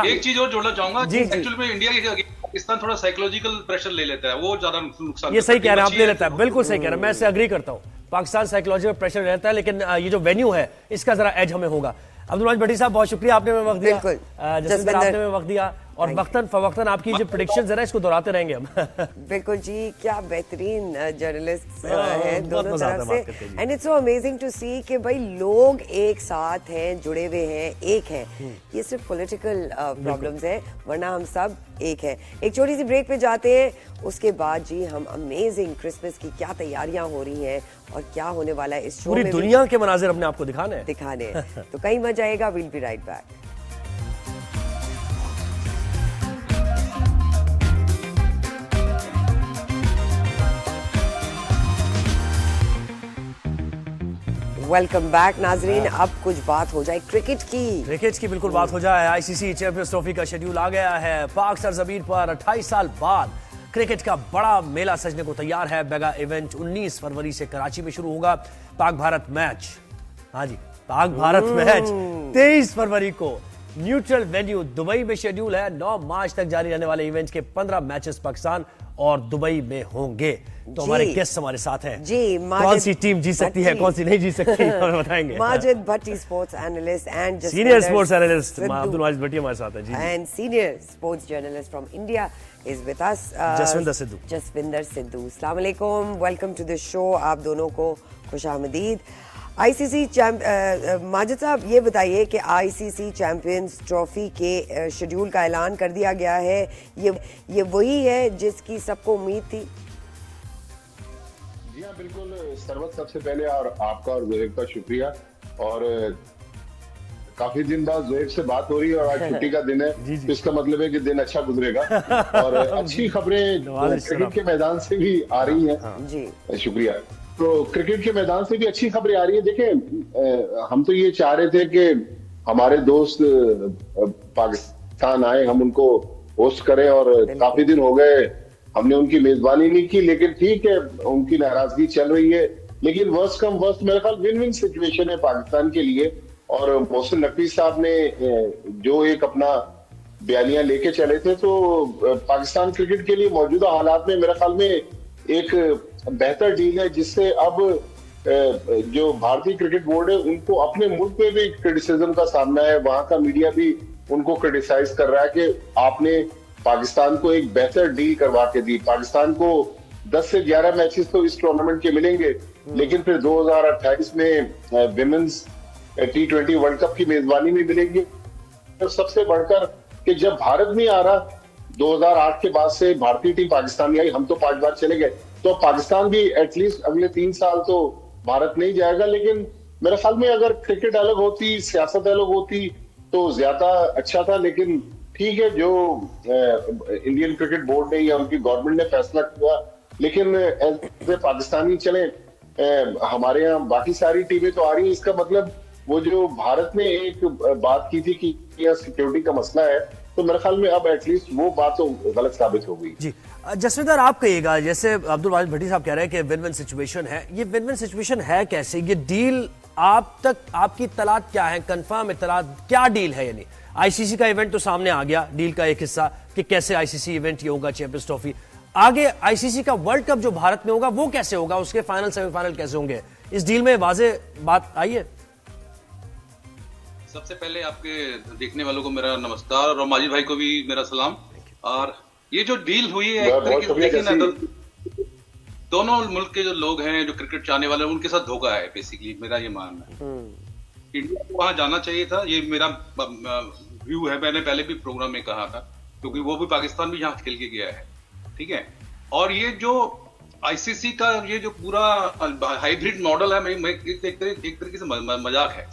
एक चीज और जोड़ना चाहूंगा, एक्चुअली में इंडिया के पाकिस्तान थोड़ा साइकोलॉजिकल प्रेशर ले लेता है, वो ज्यादा नुकसान। ये सही कह रहे हैं आप, ले लेता है, बिल्कुल सही कह रहे हैं, मैं इससे एग्री करता हूँ। पाकिस्तान साइकोलॉजिकल प्रेशर रहता है, लेकिन ये जो वेन्यू है इसका जरा एज हमें होगा। अब्दुल माजिद भट्टी साहब बहुत शुक्रिया, आपने हमें वक्त दिया, जसविंदर आपने हमें वक्त दिया, और वक्तन फवक्तन आपकी जो प्रेडिक्शंस है ना इसको दोहराते रहेंगे हम। बिल्कुल जी, क्या बेहतरीन जर्नलिस्ट हैं दोनों तरफ से। And it's so amazing to see कि भाई लोग एक साथ हैं, जुड़े हुए हैं, एक हैं। ये सिर्फ पॉलिटिकल प्रॉब्लम्स है, वरना हम सब एक है। एक छोटी सी ब्रेक पे जाते हैं, उसके बाद जी हम अमेजिंग क्रिसमस की क्या तैयारियां हो रही हैं और क्या होने वाला है इस शो पूरी में दुनिया के मनाजिर अपने आपको दिखाने हैं। दिखाने हैं। तो कहीं मजा आएगा। Will be right back. Welcome back नाजरीन। अब कुछ बात हो जाए क्रिकेट की बिल्कुल बात हो जाए। आईसीसी चैंपियंस ट्रॉफी का शेड्यूल आ गया है। पाक सरजमीन पर 28 साल बाद क्रिकेट का बड़ा मेला सजने को तैयार है। मेगा इवेंट 19 फरवरी से कराची में शुरू होगा। पाक भारत मैच, हाँ जी, पाक भारत मैच 23 फरवरी को न्यूट्रल वेन्यू दुबई में शेड्यूल है। 9 मार्च तक जारी रहने वाले इवेंट के 15 मैचेस पाकिस्तान और दुबई में होंगे। तो हमारे गेस्ट हमारे साथ हैं जी। कौन सी टीम जीत सकती है, कौन सी नहीं जीत सकती, हमें बताएंगे। Majid Bhatti, sports analyst and senior sports analyst Abdul Majid Bhatti हमारे साथ है जी। And senior sports journalist from India is with us Jaswinder Sidhu. अस्सलाम वालेकुम, वेलकम टू द शो। आप दोनों को खुशामदीद। आईसीसी माजिद साहब ये बताइए कि आईसीसी चैंपियंस ट्रॉफी के शेड्यूल का ऐलान कर दिया गया है। ये वही है जिसकी सबको उम्मीद थी? जी हाँ, बिल्कुल। सरवत, सबसे पहले और आपका और जोहेब का शुक्रिया। और काफी दिन बाद जोहेब से बात हो रही है और आज छुट्टी का दिन है, तो इसका मतलब है कि दिन अच्छा गुजरेगा। और अच्छी खबरें क्रिकेट के मैदान से भी आ रही हैं। जी शुक्रिया। तो क्रिकेट के मैदान से भी अच्छी खबरें आ रही है। देखें, हम तो ये चाह रहे थे कि हमारे दोस्त पाकिस्तान आए, हम उनको होस्ट करें, और काफी दिन हो गए हमने उनकी मेजबानी नहीं की। लेकिन ठीक है, उनकी नाराजगी चल रही है, लेकिन वर्स्ट कम वर्स्ट मेरे ख्याल विन विन सिचुएशन है पाकिस्तान के लिए। और मोहसिन नकवी साहब ने जो एक अपना बयानिया लेके चले थे, तो पाकिस्तान क्रिकेट के लिए मौजूदा हालात में मेरे ख्याल में एक बेहतर डील है, जिससे अब जो भारतीय क्रिकेट बोर्ड है उनको अपने मुल्क में भी क्रिटिसिज्म का सामना है। वहां का मीडिया भी उनको क्रिटिसाइज कर रहा है कि आपने पाकिस्तान को एक बेहतर डील करवा के दी। पाकिस्तान को 10 से 11 मैचेस तो इस टूर्नामेंट के मिलेंगे, लेकिन फिर 2028 में विमेंस T20 वर्ल्ड कप की मेजबानी में मिलेंगे। तो सबसे बढ़कर कि जब भारत नहीं आ रहा, 2008 के बाद से भारतीय टीम पाकिस्तान नहीं आई, हम तो 5 बार चले गए, तो पाकिस्तान भी एटलीस्ट अगले 3 साल तो भारत नहीं जाएगा। लेकिन मेरे ख्याल में अगर क्रिकेट अलग होती, सियासत अलग होती तो ज्यादा अच्छा था। लेकिन ठीक है, जो इंडियन क्रिकेट बोर्ड ने या उनकी गवर्नमेंट ने फैसला किया, लेकिन एज ए पाकिस्तानी चले, हमारे यहाँ बाकी सारी टीमें तो आ रही है। इसका मतलब वो जो भारत ने एक बात की थी कि यहाँ सिक्योरिटी का मसला है, तो मेरे ख्याल में अब एटलीस्ट वो बात तो गलत साबित हो गई। जी जसविंदर, आप कहिएगा, जैसे अब्दुल वाजिद भट्टी साहब कह रहे हैं कि विन विन सिचुएशन है, ये विन विन सिचुएशन है कैसे? ये डील आप तक आपकी इत्तलात क्या है, कंफर्म इत्तलात क्या डील है? यानी आईसीसी का इवेंट तो सामने आ गया, डील का एक हिस्सा कि कैसे आईसीसी इवेंट ये होगा, चैंपियंस ट्रॉफी। आगे आईसीसी का वर्ल्ड कप जो भारत में होगा वो कैसे होगा, उसके फाइनल सेमीफाइनल कैसे होंगे? इस डील में वाजे बात आई है? सबसे पहले आपके देखने वालों को मेरा नमस्कार और माजिद भाई को भी मेरा सलाम। और ये जो डील हुई है एक तरीके से देखिए ना, तो दोनों मुल्क के जो लोग हैं, जो क्रिकेट चाहने वाले हैं, उनके साथ धोखा है बेसिकली, मेरा ये मानना है। इंडिया को वहां जाना चाहिए था, ये मेरा व्यू है। मैंने पहले भी प्रोग्राम में कहा था, क्योंकि वो भी पाकिस्तान भी यहाँ खेल के गया है, ठीक है। और ये जो आईसीसी का ये जो पूरा हाइब्रिड मॉडल है, एक तरीके से मजाक है।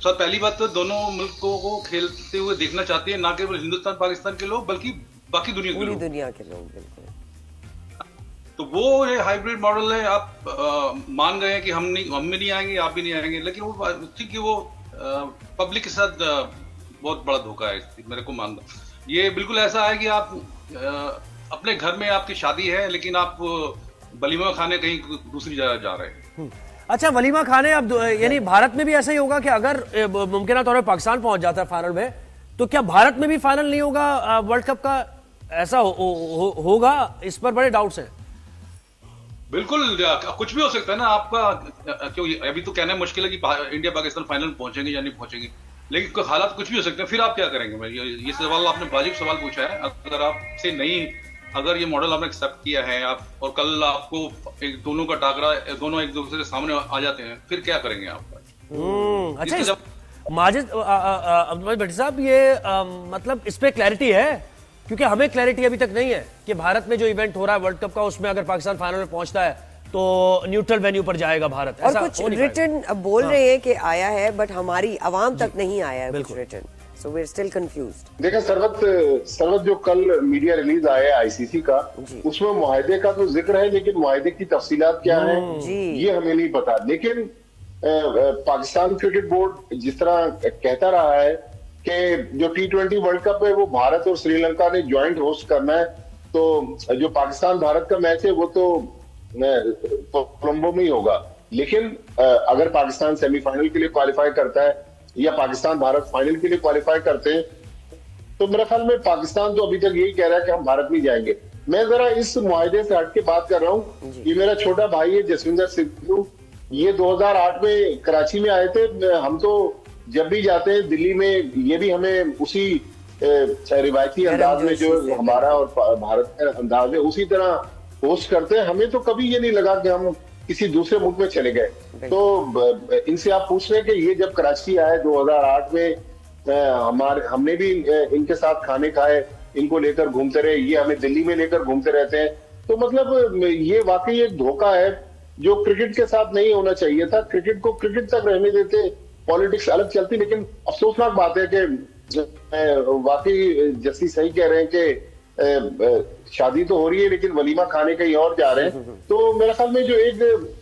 सर, पहली बात तो दोनों मुल्कों को खेलते हुए देखना चाहते हैं, ना केवल हिंदुस्तान पाकिस्तान के लोग बल्कि बाकी दुनिया के लोग। दुनिया के लोग, बिल्कुल। तो वो ये हाइब्रिड मॉडल है। आप मान गए हैं कि हम में नहीं आएंगे, आप भी नहीं आएंगे, लेकिन वो ठीक है, वो पब्लिक के साथ बहुत बड़ा धोखा है, मेरे को मान दो। ये बिल्कुल ऐसा है कि आप अपने घर में आपकी शादी है, लेकिन आप वलीमा खाने कहीं दूसरी जगह जा रहे हैं। अच्छा, वलीमा खाने अब यानी भारत में भी ऐसा ही होगा कि अगर मुमकिन तौर पर पाकिस्तान पहुंच जाता है फाइनल में, तो क्या भारत में भी फाइनल नहीं होगा वर्ल्ड कप का? ऐसा होगा? इस पर बड़े डाउट्स हैं। बिल्कुल, कुछ भी हो सकता है ना। आपका क्यों अभी तो कहना मुश्किल है कि इंडिया पाकिस्तान फाइनल पहुंचेंगे या नहीं पहुंचेंगे, लेकिन हालात कुछ भी हो सकते हैं। फिर आप क्या करेंगे? ये सवाल आपने वाजिब सवाल पूछा है। अगर आपसे नहीं, अगर ये मॉडल आपने एक्सेप्ट किया है आप, और कल आपको दोनों का टाकरा, दोनों एक दूसरे के सामने आ जाते हैं, फिर क्या करेंगे आप? अच्छा, माजिद अब्दुल भट्टी साहब, ये मतलब इस पे क्लैरिटी है क्योंकि हमें क्लैरिटी अभी तक नहीं है कि भारत में जो इवेंट हो रहा है वर्ल्ड कप का, उसमें अगर पाकिस्तान फाइनल में पहुंचता है तो न्यूट्रल वेन्यू पर जाएगा भारत। और कुछ रिटर्न बोल रहे हैं कि आया है, बट हमारी आवाम तक नहीं आया है कुछ return, so we are still confused. देखा सरवत जो कल मीडिया रिलीज आया है आईसीसी का, उसमें मुआहदे का तो जिक्र है, लेकिन मुआहदे की तफसीलात क्या है ये हमें नहीं पता। लेकिन पाकिस्तान क्रिकेट बोर्ड जिस तरह कहता रहा है कि जो T20 वर्ल्ड कप है वो भारत और श्रीलंका ने ज्वाइंट होस्ट करना है, तो जो पाकिस्तान भारत का मैच है वो तो कोलंबो में ही होगा। लेकिन अगर पाकिस्तान सेमीफाइनल के लिए क्वालिफाई करता है या पाकिस्तान भारत फाइनल के लिए क्वालिफाई करते हैं, तो मेरे ख्याल में पाकिस्तान तो अभी तक यही कह रहा है कि हम भारत नहीं जाएंगे। मैं जरा इस मुआहदे से हट के बात कर रहा हूँ। ये मेरा छोटा भाई है जसविंदर सिद्धू, ये 2008 में कराची में आए थे। हम तो जब भी जाते हैं दिल्ली में, ये भी हमें उसी रिवायती अंदाज में जो हमारा और भारत का अंदाज है उसी तरह होस्ट करते हैं। हमें तो कभी ये नहीं लगा कि हम किसी दूसरे मुल्क में चले गए। तो इनसे आप पूछ रहे हैं कि ये जब कराची आए 2008 में, हमने भी इनके साथ खाने खाए, इनको लेकर घूमते रहे, ये हमें दिल्ली में लेकर घूमते रहते हैं। तो मतलब ये वाकई एक धोखा है जो क्रिकेट के साथ नहीं होना चाहिए था। क्रिकेट को क्रिकेट तक रहने देते, पॉलिटिक्स अलग चलती। लेकिन अफसोसनाक बात है कि वाकई जस्सी सही कह रहे हैं कि शादी तो हो रही है लेकिन वलीमा खाने कहीं और जा रहे हैं। तो मेरे ख्याल में जो एक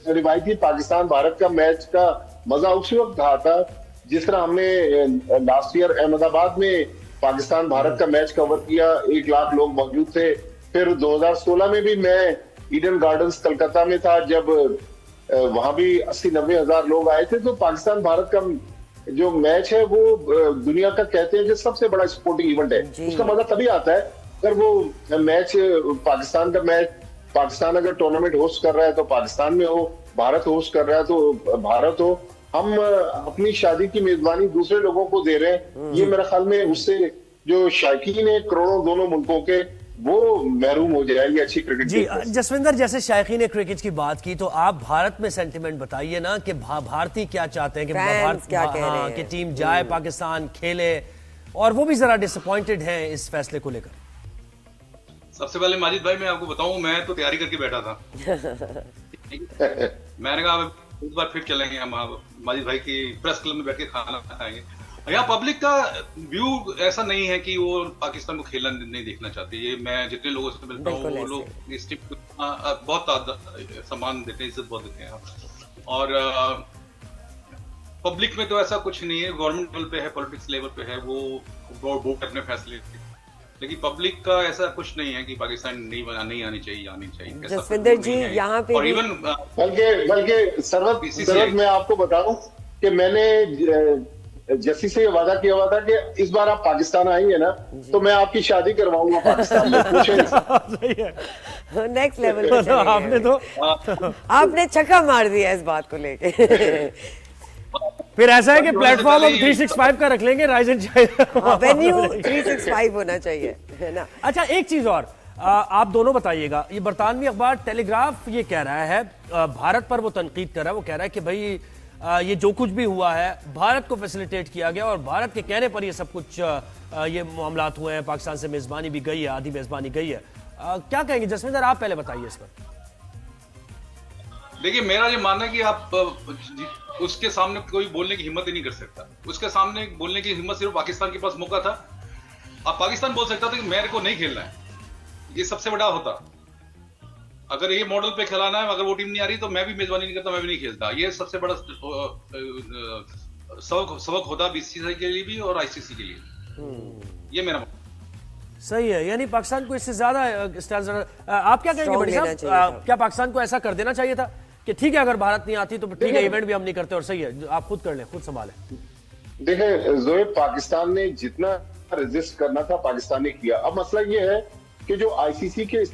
रिवायती पाकिस्तान भारत का मैच का मजा उस वक्त था जिस तरह हमने लास्ट ईयर अहमदाबाद में पाकिस्तान भारत का मैच कवर किया, 1 लाख लोग मौजूद थे। फिर 2016 में भी मैं ईडन गार्डन्स कलकत्ता में था, जब वहां भी 80-90 हजार लोग आए थे। तो पाकिस्तान भारत का जो मैच है वो दुनिया का कहते हैं कि सबसे बड़ा स्पोर्टिंग इवेंट है। उसका मजा तभी आता है अगर वो मैच, पाकिस्तान का मैच, पाकिस्तान अगर टूर्नामेंट होस्ट कर रहा है तो पाकिस्तान में हो, भारत होस्ट कर रहा है तो भारत हो। हम अपनी शादी की मेजबानी दूसरे लोगों को दे रहे हैं, ये मेरे ख्याल में उससे जो शायकीन है करोड़ों दोनों मुल्कों के, वो महरूम हो जाएंगे अच्छी क्रिकेट। जी जसविंदर, जैसे शायकीन क्रिकेट की बात की, तो आप भारत में सेंटिमेंट बताइए ना कि भारतीय क्या चाहते हैं कि भारत क्या कह रहे हैं? कि टीम जाए पाकिस्तान खेले, और वो भी जरा डिसअपॉइंटेड हैं इस फैसले को लेकर। सबसे पहले माजिद भाई मैं आपको बताऊं, मैं तो तैयारी करके बैठा था। मैंने कहा इस बार फिर चलेंगे हम माजिद भाई की प्रेस क्लब में बैठ के खाना खाएंगे। यहाँ पब्लिक का व्यू ऐसा नहीं है कि वो पाकिस्तान को खेलना नहीं देखना चाहते। ये मैं जितने लोगों से मिलता हूँ वो लोग इस टीम को बहुत सम्मान देते हैं, इज्जत बहुत देते हैं। और पब्लिक में तो ऐसा कुछ नहीं है, गवर्नमेंट लेवल पे है, पॉलिटिक्स लेवल पे है, वो बोर्ड अपने फैसले। लेकिन पब्लिक का ऐसा कुछ नहीं है कि पाकिस्तान नहीं आनी चाहिए। जसविंदर जी यहाँ पे और इवन बल्कि सरवत मैं आपको बताऊं कि मैंने जस्सी से ये वादा किया हुआ था कि इस बार आप पाकिस्तान आएंगे ना तो मैं आपकी शादी करवाऊंगा पाकिस्तान में। नेक्स्ट लेवल आपने छक्का मार दिया इस बात को लेके। फिर ऐसा है कि प्लेटफॉर्म हम 365 का रख लेंगे, राइज एंड वेन्यू 365 होना चाहिए, है ना। अच्छा एक चीज और आप दोनों बताइएगा, ये बरतानवी अखबार टेलीग्राफ ये कह रहा है, भारत पर वो तनकीद कर रहा है, वो कह रहा है कि भाई ये जो कुछ भी हुआ है भारत को फैसिलिटेट किया गया और भारत के कहने पर ये सब कुछ ये मामलात हुए हैं, पाकिस्तान से मेजबानी भी गई है, आधी मेजबानी गई है। क्या कहेंगे जसविंदर, आप पहले बताइए इस पर। देखिए मेरा ये मानना है कि आप उसके सामने कोई बोलने की हिम्मत ही नहीं कर सकता। उसके सामने बोलने की हिम्मत सिर्फ पाकिस्तान के पास मौका था। अब पाकिस्तान बोल सकता था कि मेरे को नहीं खेलना है, ये सबसे बड़ा होता। अगर ये मॉडल पे खिलाना है, अगर वो टीम नहीं आ रही तो मैं भी मेजबानी नहीं करता, मैं भी नहीं खेलता। ये सबसे बड़ा सबक होता बीसीसीआई के लिए भी और आईसीसी के लिए। ये मेरा सही है, यानी पाकिस्तान को इससे ज्यादा आप क्या कहेंगे बड़ी साहब, क्या पाकिस्तान को ऐसा कर देना चाहिए था कि ठीक है अगर भारत नहीं आती तो ठीक है इवेंट भी हम नहीं करते और सही है आप खुद कर लें, खुद संभालें। देखिए जोए, पाकिस्तान ने जितना रेजिस्ट करना था पाकिस्तान ने किया। अब मसला ये है कि जो आईसीसी के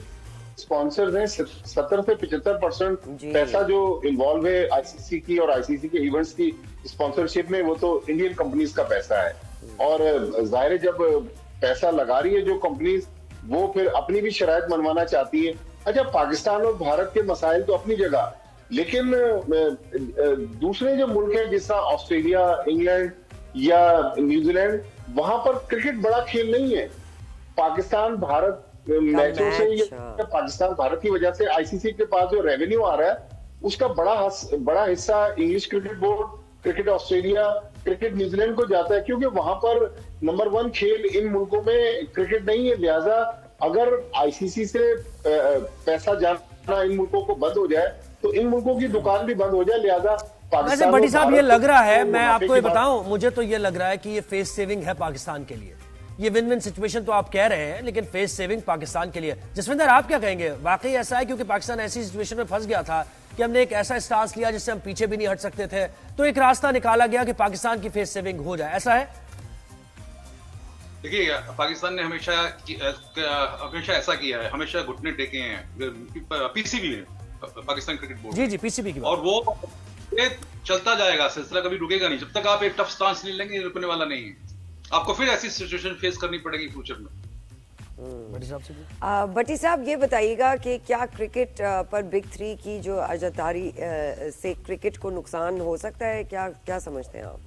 स्पॉन्सर्स हैं 70 से 75% पैसा जो इन्वॉल्व है आईसीसी की और आईसीसी के इवेंट्स की स्पॉन्सरशिप में, वो तो इंडियन कंपनीज का पैसा है। और जाहिर है जब पैसा लगा रही है जो कंपनीज, वो फिर अपनी भी शराइत मनवाना चाहती है। अच्छा, पाकिस्तान और भारत के मसाइल तो अपनी जगह, लेकिन दूसरे जो मुल्क हैं जिस तरह ऑस्ट्रेलिया, इंग्लैंड या न्यूजीलैंड, वहां पर क्रिकेट बड़ा खेल नहीं है। पाकिस्तान भारत मैचों से ये पाकिस्तान भारत की वजह से आईसीसी के पास जो रेवेन्यू आ रहा है उसका बड़ा हिस्सा English cricket board, cricket Australia, cricket New Zealand को जाता है, क्योंकि वहां पर नंबर 1 खेल इन मुल्कों में क्रिकेट नहीं है। लिहाजा अगर आईसीसी से पैसा जाना इन मुल्कों को बंद हो जाए तो इन मुल्कों की दुकान भी बंद हो जाए। लिहाजा वैसे बड़ी साहब ये लग रहा है, मैं आपको ये बताऊं, मुझे तो ये लग रहा है कि ये फेस सेविंग है पाकिस्तान के लिए। ये विन विन सिचुएशन तो आप कह रहे हैं, लेकिन फेस सेविंग पाकिस्तान के लिए। जसविंदर, आप क्या कहेंगे? वाकई ऐसा है? क्योंकि पाकिस्तान ऐसी सिचुएशन में फंस गया था कि हमने एक ऐसा स्टांस लिया जिससे हम पीछे भी नहीं हट सकते थे, तो एक रास्ता निकाला गया कि पाकिस्तान की फेस सेविंग हो जाए, ऐसा है? देखिए, पाकिस्तान ने हमेशा ऐसा किया है, हमेशा घुटने टेके हैं पीसीबी में, पाकिस्तान क्रिकेट बोर्ड। जी जी, पीसीबी की बात। और वो ये चलता जाएगा, सिलसिला कभी रुकेगा नहीं। जब तक आप एक टफ स्टांस नहीं लेंगे, रुकने वाला नहीं है। आपको फिर ऐसी सिचुएशन फेस करनी पड़ेगी फ्यूचर में। भट्टी साहब, ये बताइएगा कि क्या क्रिकेट पर बिग 3 की जो अजादारी से क्रिकेट को नुकसान हो सकता है? क्या समझते हैं आप?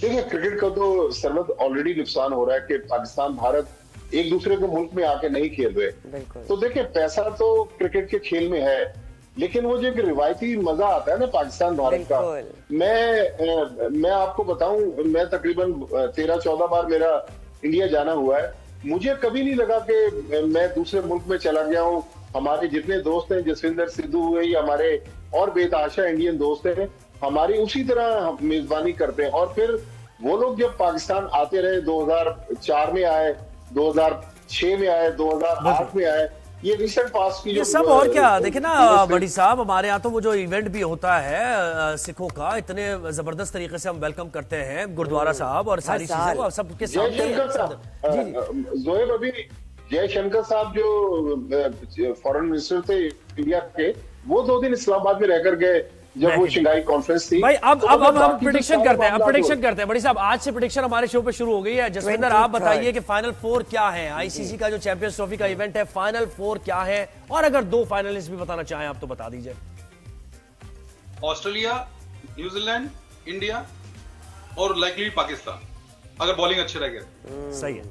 देखिए, क्रिकेट का तो सरमद ऑलरेडी नुकसान हो रहा है कि पाकिस्तान भारत एक दूसरे के मुल्क में आके नहीं खेल रहे। तो देखिए, पैसा तो क्रिकेट के खेल में है, लेकिन वो जो एक रिवायती मजा आता है ना पाकिस्तान भारत का, मैं आपको बताऊं, मैं तकरीबन 13-14 बार मेरा इंडिया जाना हुआ है। मुझे कभी नहीं लगा कि मैं दूसरे मुल्क में चला गया हूँ। हमारे जितने दोस्त हैं, जसविंदर सिद्धू हुए या हमारे और बेतहाशा इंडियन दोस्त हैं, हमारी उसी तरह मेजबानी करते हैं। और फिर वो लोग जब पाकिस्तान आते रहे, 2004 में आए, 2006 में आए, 2008 में आए, ये रिसेंट पास की ये सब और क्या, देखे ना बड़ी साहब, हमारे यहाँ तो वो जो इवेंट भी होता है सिखों का, इतने जबरदस्त तरीके से हम वेलकम करते हैं गुरुद्वारा साहब और सारी चीजें सबके सामने। जोएब, अभी जयशंकर साहब जो फॉरेन मिनिस्टर थे इंडिया के, वो 2 दिन इस्लामाबाद में रहकर गए जब वो शंघाई कॉन्फ्रेंस थी। भाई अब हम प्रेडिक्शन करते हैं बड़ी साहब, आज से प्रेडिक्शन हमारे शो पे शुरू हो गई है। जसविंदर, आप बताइए कि फाइनल 4 क्या है? आईसीसी का जो चैंपियंस ट्रॉफी का इवेंट है, फाइनल 4 क्या है? और अगर 2 फाइनलिस्ट भी बताना चाहें आप तो बता दीजिए। ऑस्ट्रेलिया, न्यूजीलैंड, इंडिया और लाइकली पाकिस्तान, अगर बॉलिंग अच्छे रह गए। सही है।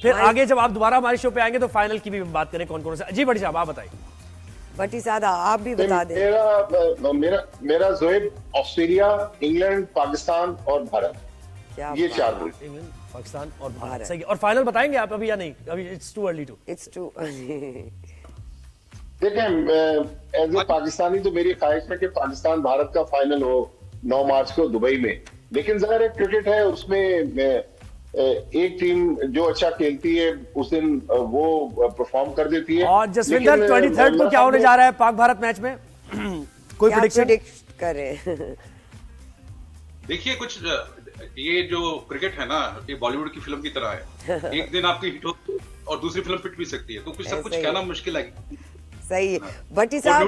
फिर आगे जब आप दोबारा हमारे शो पे आएंगे तो फाइनल की भी बात करें, कौन कौन से। जी बड़ी साहब, आप बताइए। भट्टी साहब, आप भी बता दें। मेरा जोएब, ऑस्ट्रेलिया, इंग्लैंड, पाकिस्तान और भारत, ये 4 मुल्क। इंग्लैंड, पाकिस्तान और भारत, सही है। और फाइनल बताएंगे आप अभी या नहीं? अभी इट्स टू अर्ली टू। देखें, एज ए पाकिस्तानी तो मेरी ख्वाहिश है कि पाकिस्तान भारत का फाइनल हो 9 मार्च को दुबई में। लेकिन ज़ाहिर है क्रिकेट है, उसमें एक टीम जो अच्छा खेलती है उस दिन वो परफॉर्म कर देती है। और जसविंदर, 23 को क्या होने जा रहा है पाक भारत मैच में? कोई प्रेडिक्शन करें? देखिए, कुछ ये जो क्रिकेट है ना, ये बॉलीवुड की फिल्म की तरह है। एक दिन आपकी हिट हो और दूसरी फिल्म पिट भी सकती है, तो कुछ सब कुछ कहना मुश्किल है। सही है। भट्टी साहब,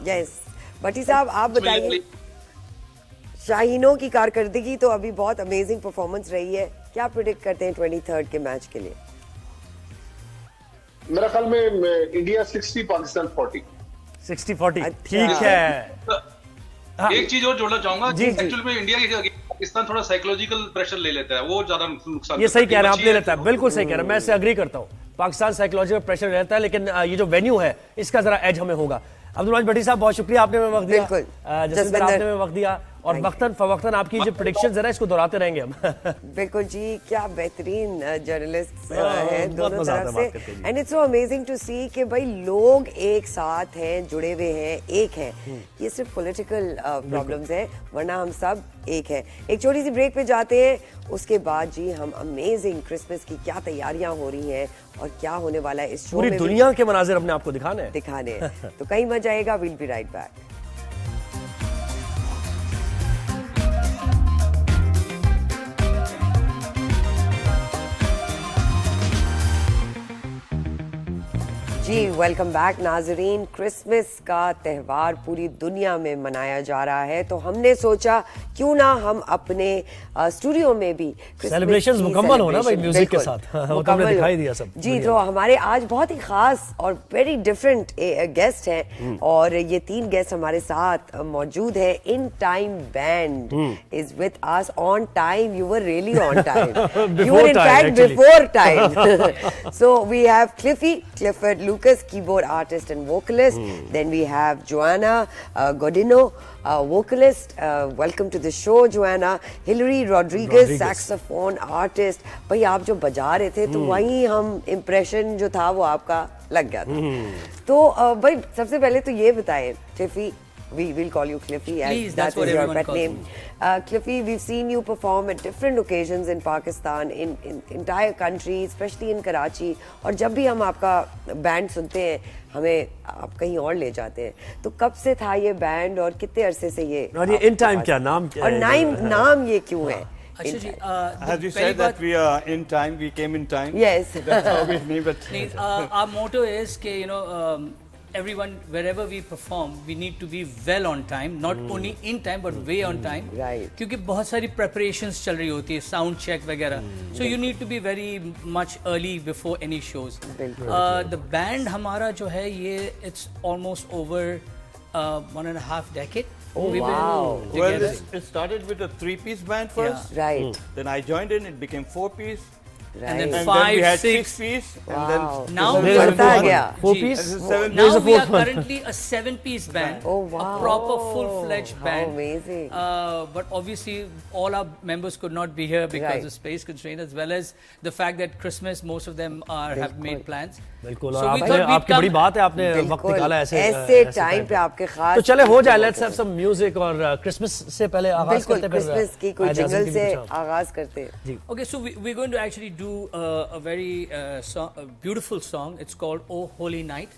यस, भट्टी साहब आप बताइए, शाहीनों की कारकर्दगी तो अभी बहुत अमेजिंग परफॉर्मेंस रही है, क्या प्रेडिक्ट करते हैं 23 के मैच के लिए? मेरा ख्याल में इंडिया 60, पाकिस्तान 40। 60-40, ठीक है। एक चीज और जोड़ना चाहूंगा, एक्चुअली में इंडिया के पाकिस्तान थोड़ा साइकोलॉजिकल प्रेशर ले लेता है, वो ज्यादा नुकसान। ये सही कह रहे हैं आप, ले लेता है, बिल्कुल सही कह रहे हैं, मैं इससे एग्री करता हूँ। पाकिस्तान साइकोलॉजिकल प्रेशर रहता है, लेकिन ये जो वेन्यू है इसका जरा एज हमें होगा। अब्दुल वाजिद भट्टी साहब, बहुत शुक्रिया, आपने हमें वक्त दिया। जसविंदर, आपने हमें वक्त दिया, और वक्तन फवक्तन आपकी जो प्रेडिक्शन जरा इसको दोहराते रहेंगे हम। बिल्कुल जी, क्या बेहतरीन जर्नलिस्ट हैं दोनों तरफ से। And it's so amazing to see कि भाई लोग एक साथ हैं, जुड़े हुए हैं, एक हैं। ये सिर्फ पॉलिटिकल प्रॉब्लम्स हैं, वरना हम सब एक हैं। एक छोटी सी ब्रेक पे जाते हैं, उसके बाद जी हम अमेजिंग क्रिसमस की क्या तैयारियां हो रही हैं और क्या होने वाला है इस शो में, पूरी दुनिया के मनाजिर हमने आपको दिखाने हैं। तो कहीं मत जाएगा, विल बी राइट बैक। जी वेलकम बैक नाजरीन। क्रिसमस का त्यौहार पूरी दुनिया में मनाया जा रहा है, तो हमने सोचा क्यों ना हम अपने स्टूडियो में भी सेलिब्रेशंस मुकम्मल हो ना भाई म्यूजिक के साथ। वो तो हमने दिखाई दिया सब। जी तो हमारे आज बहुत ही खास और वेरी डिफरेंट गेस्ट हैं और ये 3 गेस्ट हमारे साथ मौजूद है। In time band is with us on time. You were really on time, you were in fact before time. So we have Clifford Lucas, keyboard artist and vocalist. Then we have Joanna Godino, vocalist. Welcome to the show, Joanna. Hillary Rodriguez, saxophone artist. भाई आप जो बजा रहे थे तो वहीं हम impression जो था वो आपका लग गया था। तो भाई सबसे पहले तो ये बताएं, Cliffy, we will call you Cliffy as Please, that that's what is your everyone pet calls name. Cliffy, we've seen you perform at different occasions in Pakistan, in entire country, especially in Karachi. और जब भी हम आपका band सुनते हैं हमें आप कहीं और ले जाते हैं। तो कब से था ये बैंड और कितने अरसे से ये? और ये इन टाइम क्या नाम क्या और है? नाम ये क्यों है? अच्छा जी, As you said that we are in time, we came in time. Yes. That's how we name it. our motto is कि everyone wherever we perform we need to be well on time, not only in time but way on time. Right. क्योंकि बहुत सारी preparations चल रही होती है, sound check वगैरह. So you need to be very much early before any shows. The band हमारा जो है ये it's almost over 1.5 decade. Oh, We've wow. been Well, together. it started with a 3-piece band first. Right. Then I joined in, it became 4-piece. Right. And then And then 5, we had 6. 6-piece. Wow. And then Now this we is are the बढ़ता fourth गया। one. 4 Ji. piece? This is 7 Now we are fourth one. currently a 7-piece band. Oh, wow. A proper full-fledged How band. amazing. But obviously all our members could not be here because Right. of space constraint, as well as the fact that Christmas most of them have made plans. बिल्कुल। So और we आपने thought we'd आपकी बड़ी come- बात है, आपने वक्त बिल्कुल, निकाला ऐसे टाइम पे आपके खास। तो चले हो जाए, लेट्स हैव सम म्यूजिक। और क्रिसमस से पहले आगाज बिल्कुल करते हैं, फिर क्रिसमस की कोई कायदे आज़म जिंगल की भी से कुछ। आगाज करते हैं। Okay, so we're going to actually do a very a beautiful song. It's called "Oh Holy Night."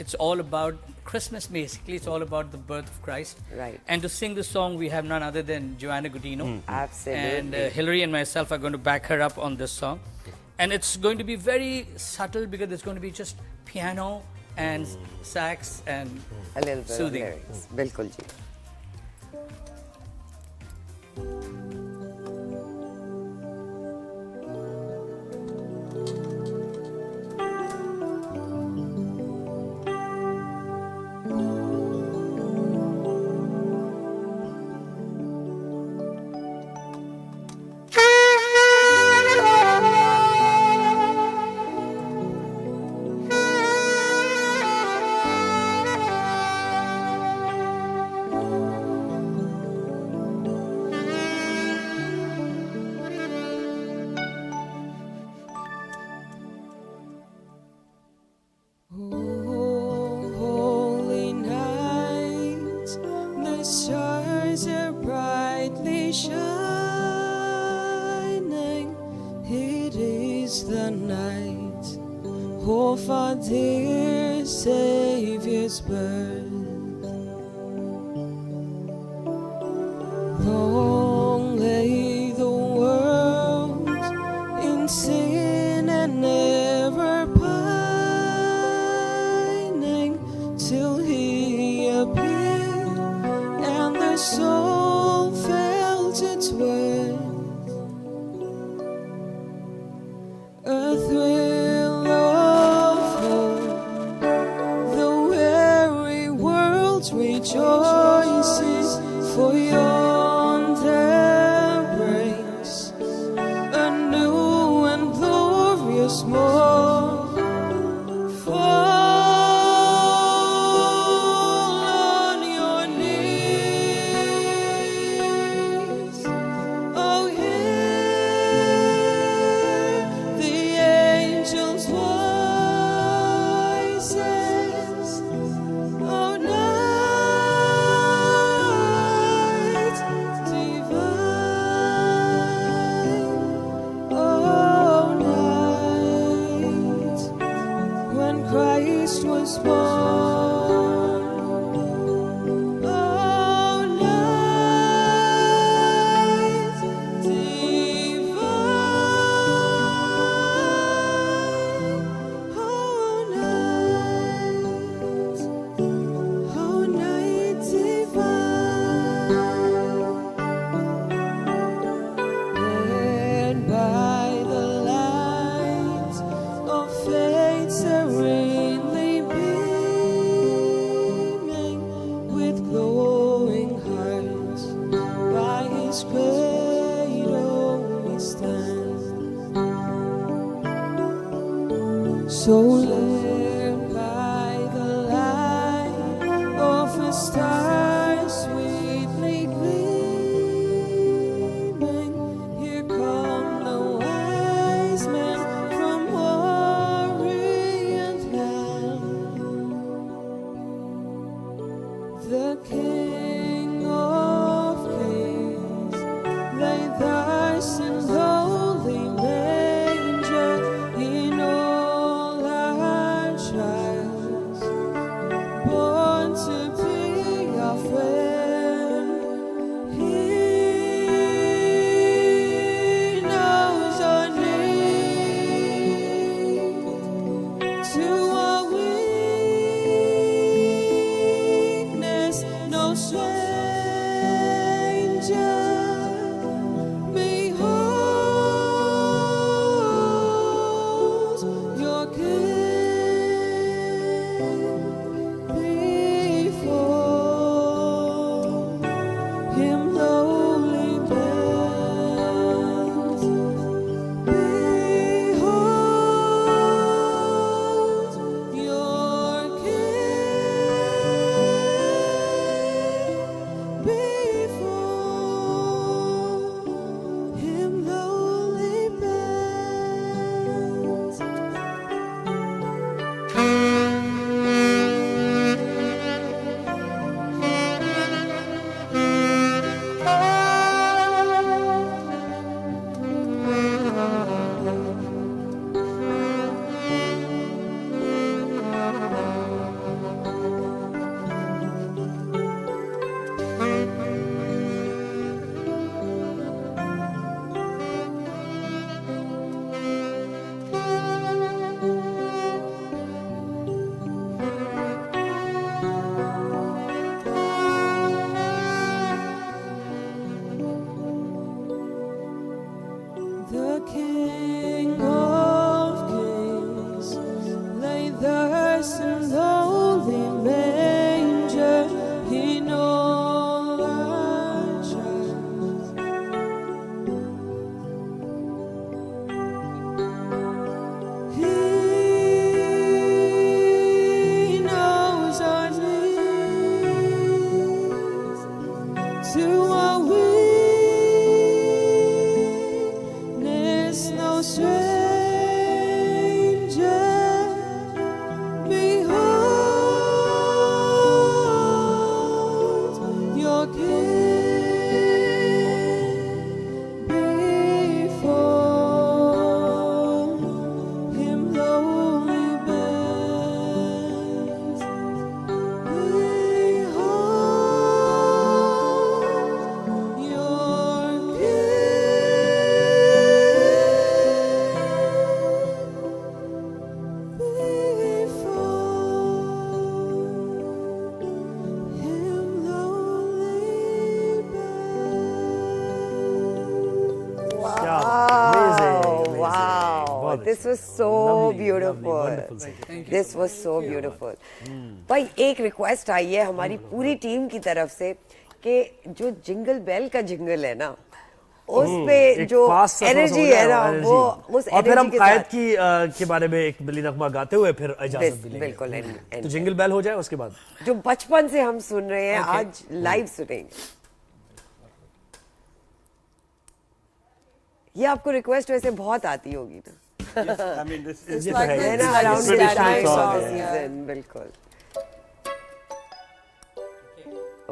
It's all about Christmas, basically. It's all about the birth of Christ. Right. And to sing the song, we have none other than Joanna Godino. Absolutely. And Hillary and myself are going to back her up on this song. And it's going to be very subtle because there's going to be just piano and sax and A little bit of soothing. lyrics. बिल्कुल जी। Oh, holy night, the stars are brightly shining. It is the night of our dear Savior's birth. Long lay the world in sin and never pining till he appeared and the soul felt its worth. A thrill of hope, the weary world rejoices for yonder breaks a new and glorious morn. Fall on your knees. Oh, hear the angels' voices. Oh, night divine. Oh, night when Christ was born. Oh, night divine. Oh, night. So lit by the light of a star sweetly gleaming, here come the wise men from Orient land. The King of Kings lay thus in lowly manger, in all our trials, born to be our friend. He knows our need, to our weakness, no stranger. Behold your King, before him lowly bends. Behold your King, before him lowly bends. The King of Kings lay thus in lowly manger, in all our trials. He knows our needs, to our weakness, no stranger. Behold your King, before him lowly bends. Behold your Wow, this was so beautiful. This was so beautiful. भाई एक request आई है हमारी पूरी team की तरफ से कि जो जिंगल बेल का जिंगल है ना उस पे जो एनर्जी है ना वो उस और फिर हम एनर्जी के कायद साथ की के बारे में एक बिल्ली नगमा गाते हुए फिर इजाजत भी लेंगे। बिल्कुल तो जिंगल बेल हो जाए उसके बाद जो बचपन से हम सुन रहे हैं आज लाइव सुनेंगे। ये आपको रिक्वेस्ट वैसे बहुत आती होगी ना I mean, this is ये तो है। है ना around the traditional time song, of the yeah. Season बिल्कुल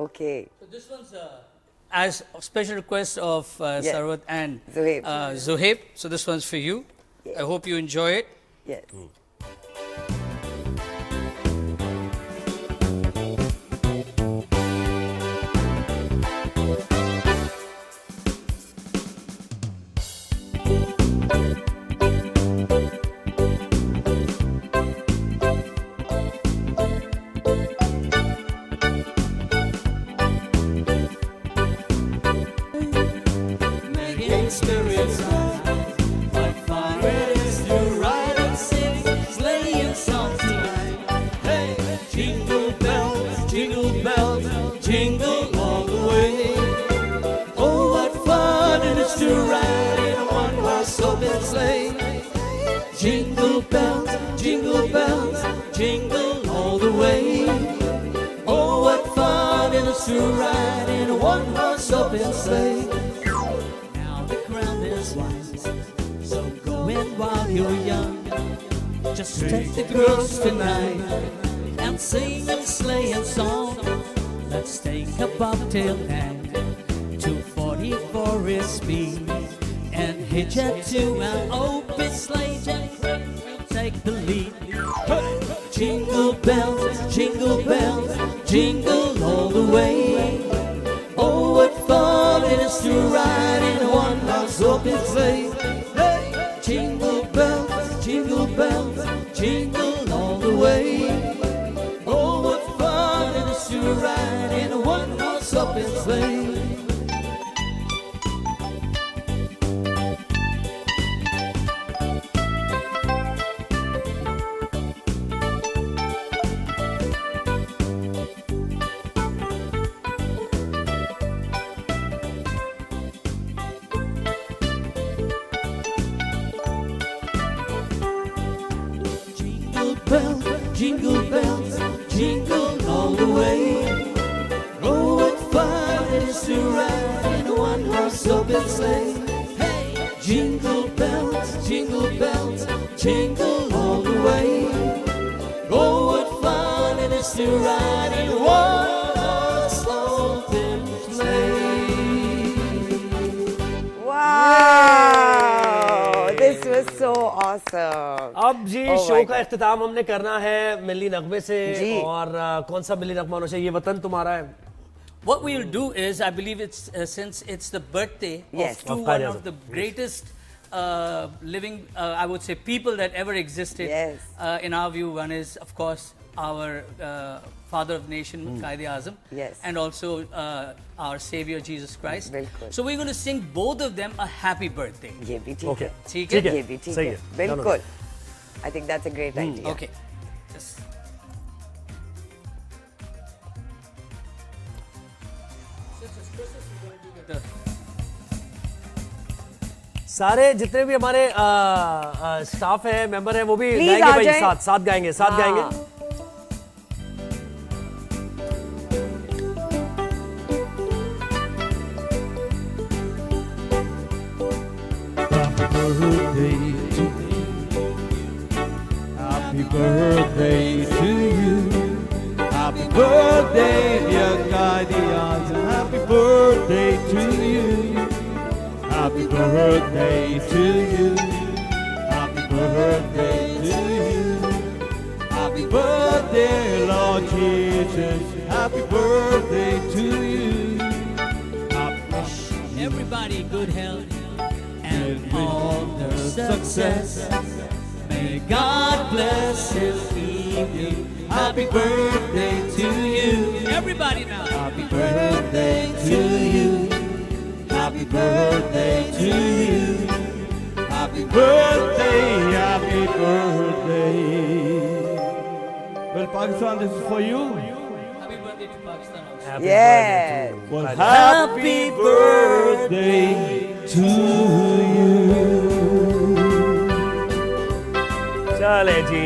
okay So this one's as a special request of Yes. Sarwat and Zuhaib. Zuhaib. So this one's for you. I hope you enjoy it. Yes Making spirits rise, like fire it is to ride and sing. jingle bells, jingle all the way. Oh, what fun it is to ride in a one-horse open sleigh. Now the ground is wise, so go in while you're young. Just take the girls tonight and sing a sleighing song. Let's take a bobtail and 244 is speed, and hitch it to an open sleigh. Jack will take the lead. Jingle bells, jingle bells, jingle all the way. Oh, what fun it is to ride in a one-horse open sleigh. Hey, jingle bells, jingle all the way. Oh, what fun it is to ride in a one-horse open sleigh. Jingle bells, jingle all the way. Oh, what fun it is to ride in a one-horse open sleigh. Hey, jingle bells, jingle all the way. Oh, what fun it is to ride in a one-horse open sleigh. Wow, this was so awesome. अब जी Oh show my का God. इख्तिताम हमने करना है मिली नगमे से जी। और कौन सा मिली नगमा होना चाहिए? ये वतन तुम्हारा है। What we'll do is, I believe it's since it's the birthday Yes. of Of one Qaid of the greatest living, I would say, people that ever existed. Yes. In our view, one is, of course, our father of nation, Qaid Azam, Yes. and also our Savior Jesus Christ. बिल्कुल। So we're going to sing both of them a happy birthday. ये भी ठीक Okay. है, ठीक है? ये भी ठीक सही है, है। बिल्कुल. I think that's a great idea. Okay. Just सारे जितने भी हमारे स्टाफ है, मेंबर है, वो भी Please गाएंगे आ भाई, जाएं। साथ गाएंगे, साथ हाँ। गाएंगे। Happy birthday to you. Happy birthday, dear Qaid Azam. Happy birthday to you. Happy birthday to you. Happy birthday to you. Happy birthday, Lord Jesus. Happy birthday to you. Everybody good health and all their success. May God bless his evening. Happy birthday to you. Everybody now. Happy birthday to you. Happy birthday to you. Happy birthday, happy birthday. Well, Pakistan, this is for you. happy birthday to Pakistan also. Yes. Well, happy birthday to you. चले जी,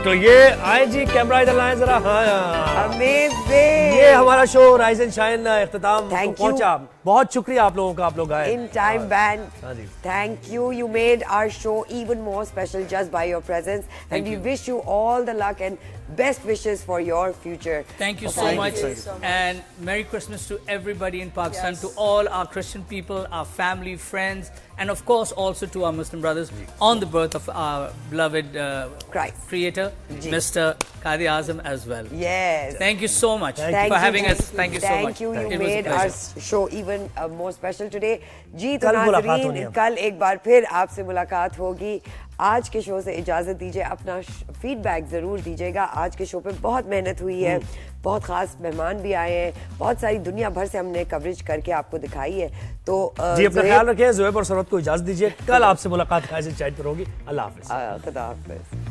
तो ये आए जी, camera इधर लाएं जरा। हाँ, Amazing. ये हमारा शो राइज एंड शाइन इख्तिताम को Thank you. पहुंचा। बहुत शुक्रिया आप लोगों का, आप लोग आए। In time band. हाँ जी। Thank you. You made our show even more special just by your presence. And we wish you all the luck and best wishes for your future. Thank you so much. And Merry Christmas to everybody in Pakistan, to all our Christian people, our family, friends, and of course also to our Muslim brothers on the birth of our beloved Christ. creator, Mr. Qaid Azam as well. Yes. Thank you so much Thank for you, having ji. us. Thank you so much. Thank you. You It was a made our pleasure. show even more special today. जी तो कल मुलाकात होनी नाज़रीन, है। कल एक बार फिर आपसे मुलाकात होगी। आज के शो से इजाजत दीजिए, अपना फीडबैक जरूर दीजिएगा। आज के शो पे बहुत मेहनत हुई है, बहुत खास मेहमान भी आए हैं, बहुत सारी दुनिया भर से हमने कवरेज करके आपको दिखाई है। तो जी, अपना ख्याल रखें। ज़ुहैब और सरवत को इजाजत दीजिए। कल आपसे मुलाकात खाइज़ चाइट पर होगी। अल्लाह हाफ़िज़। खुदा हाफिज़।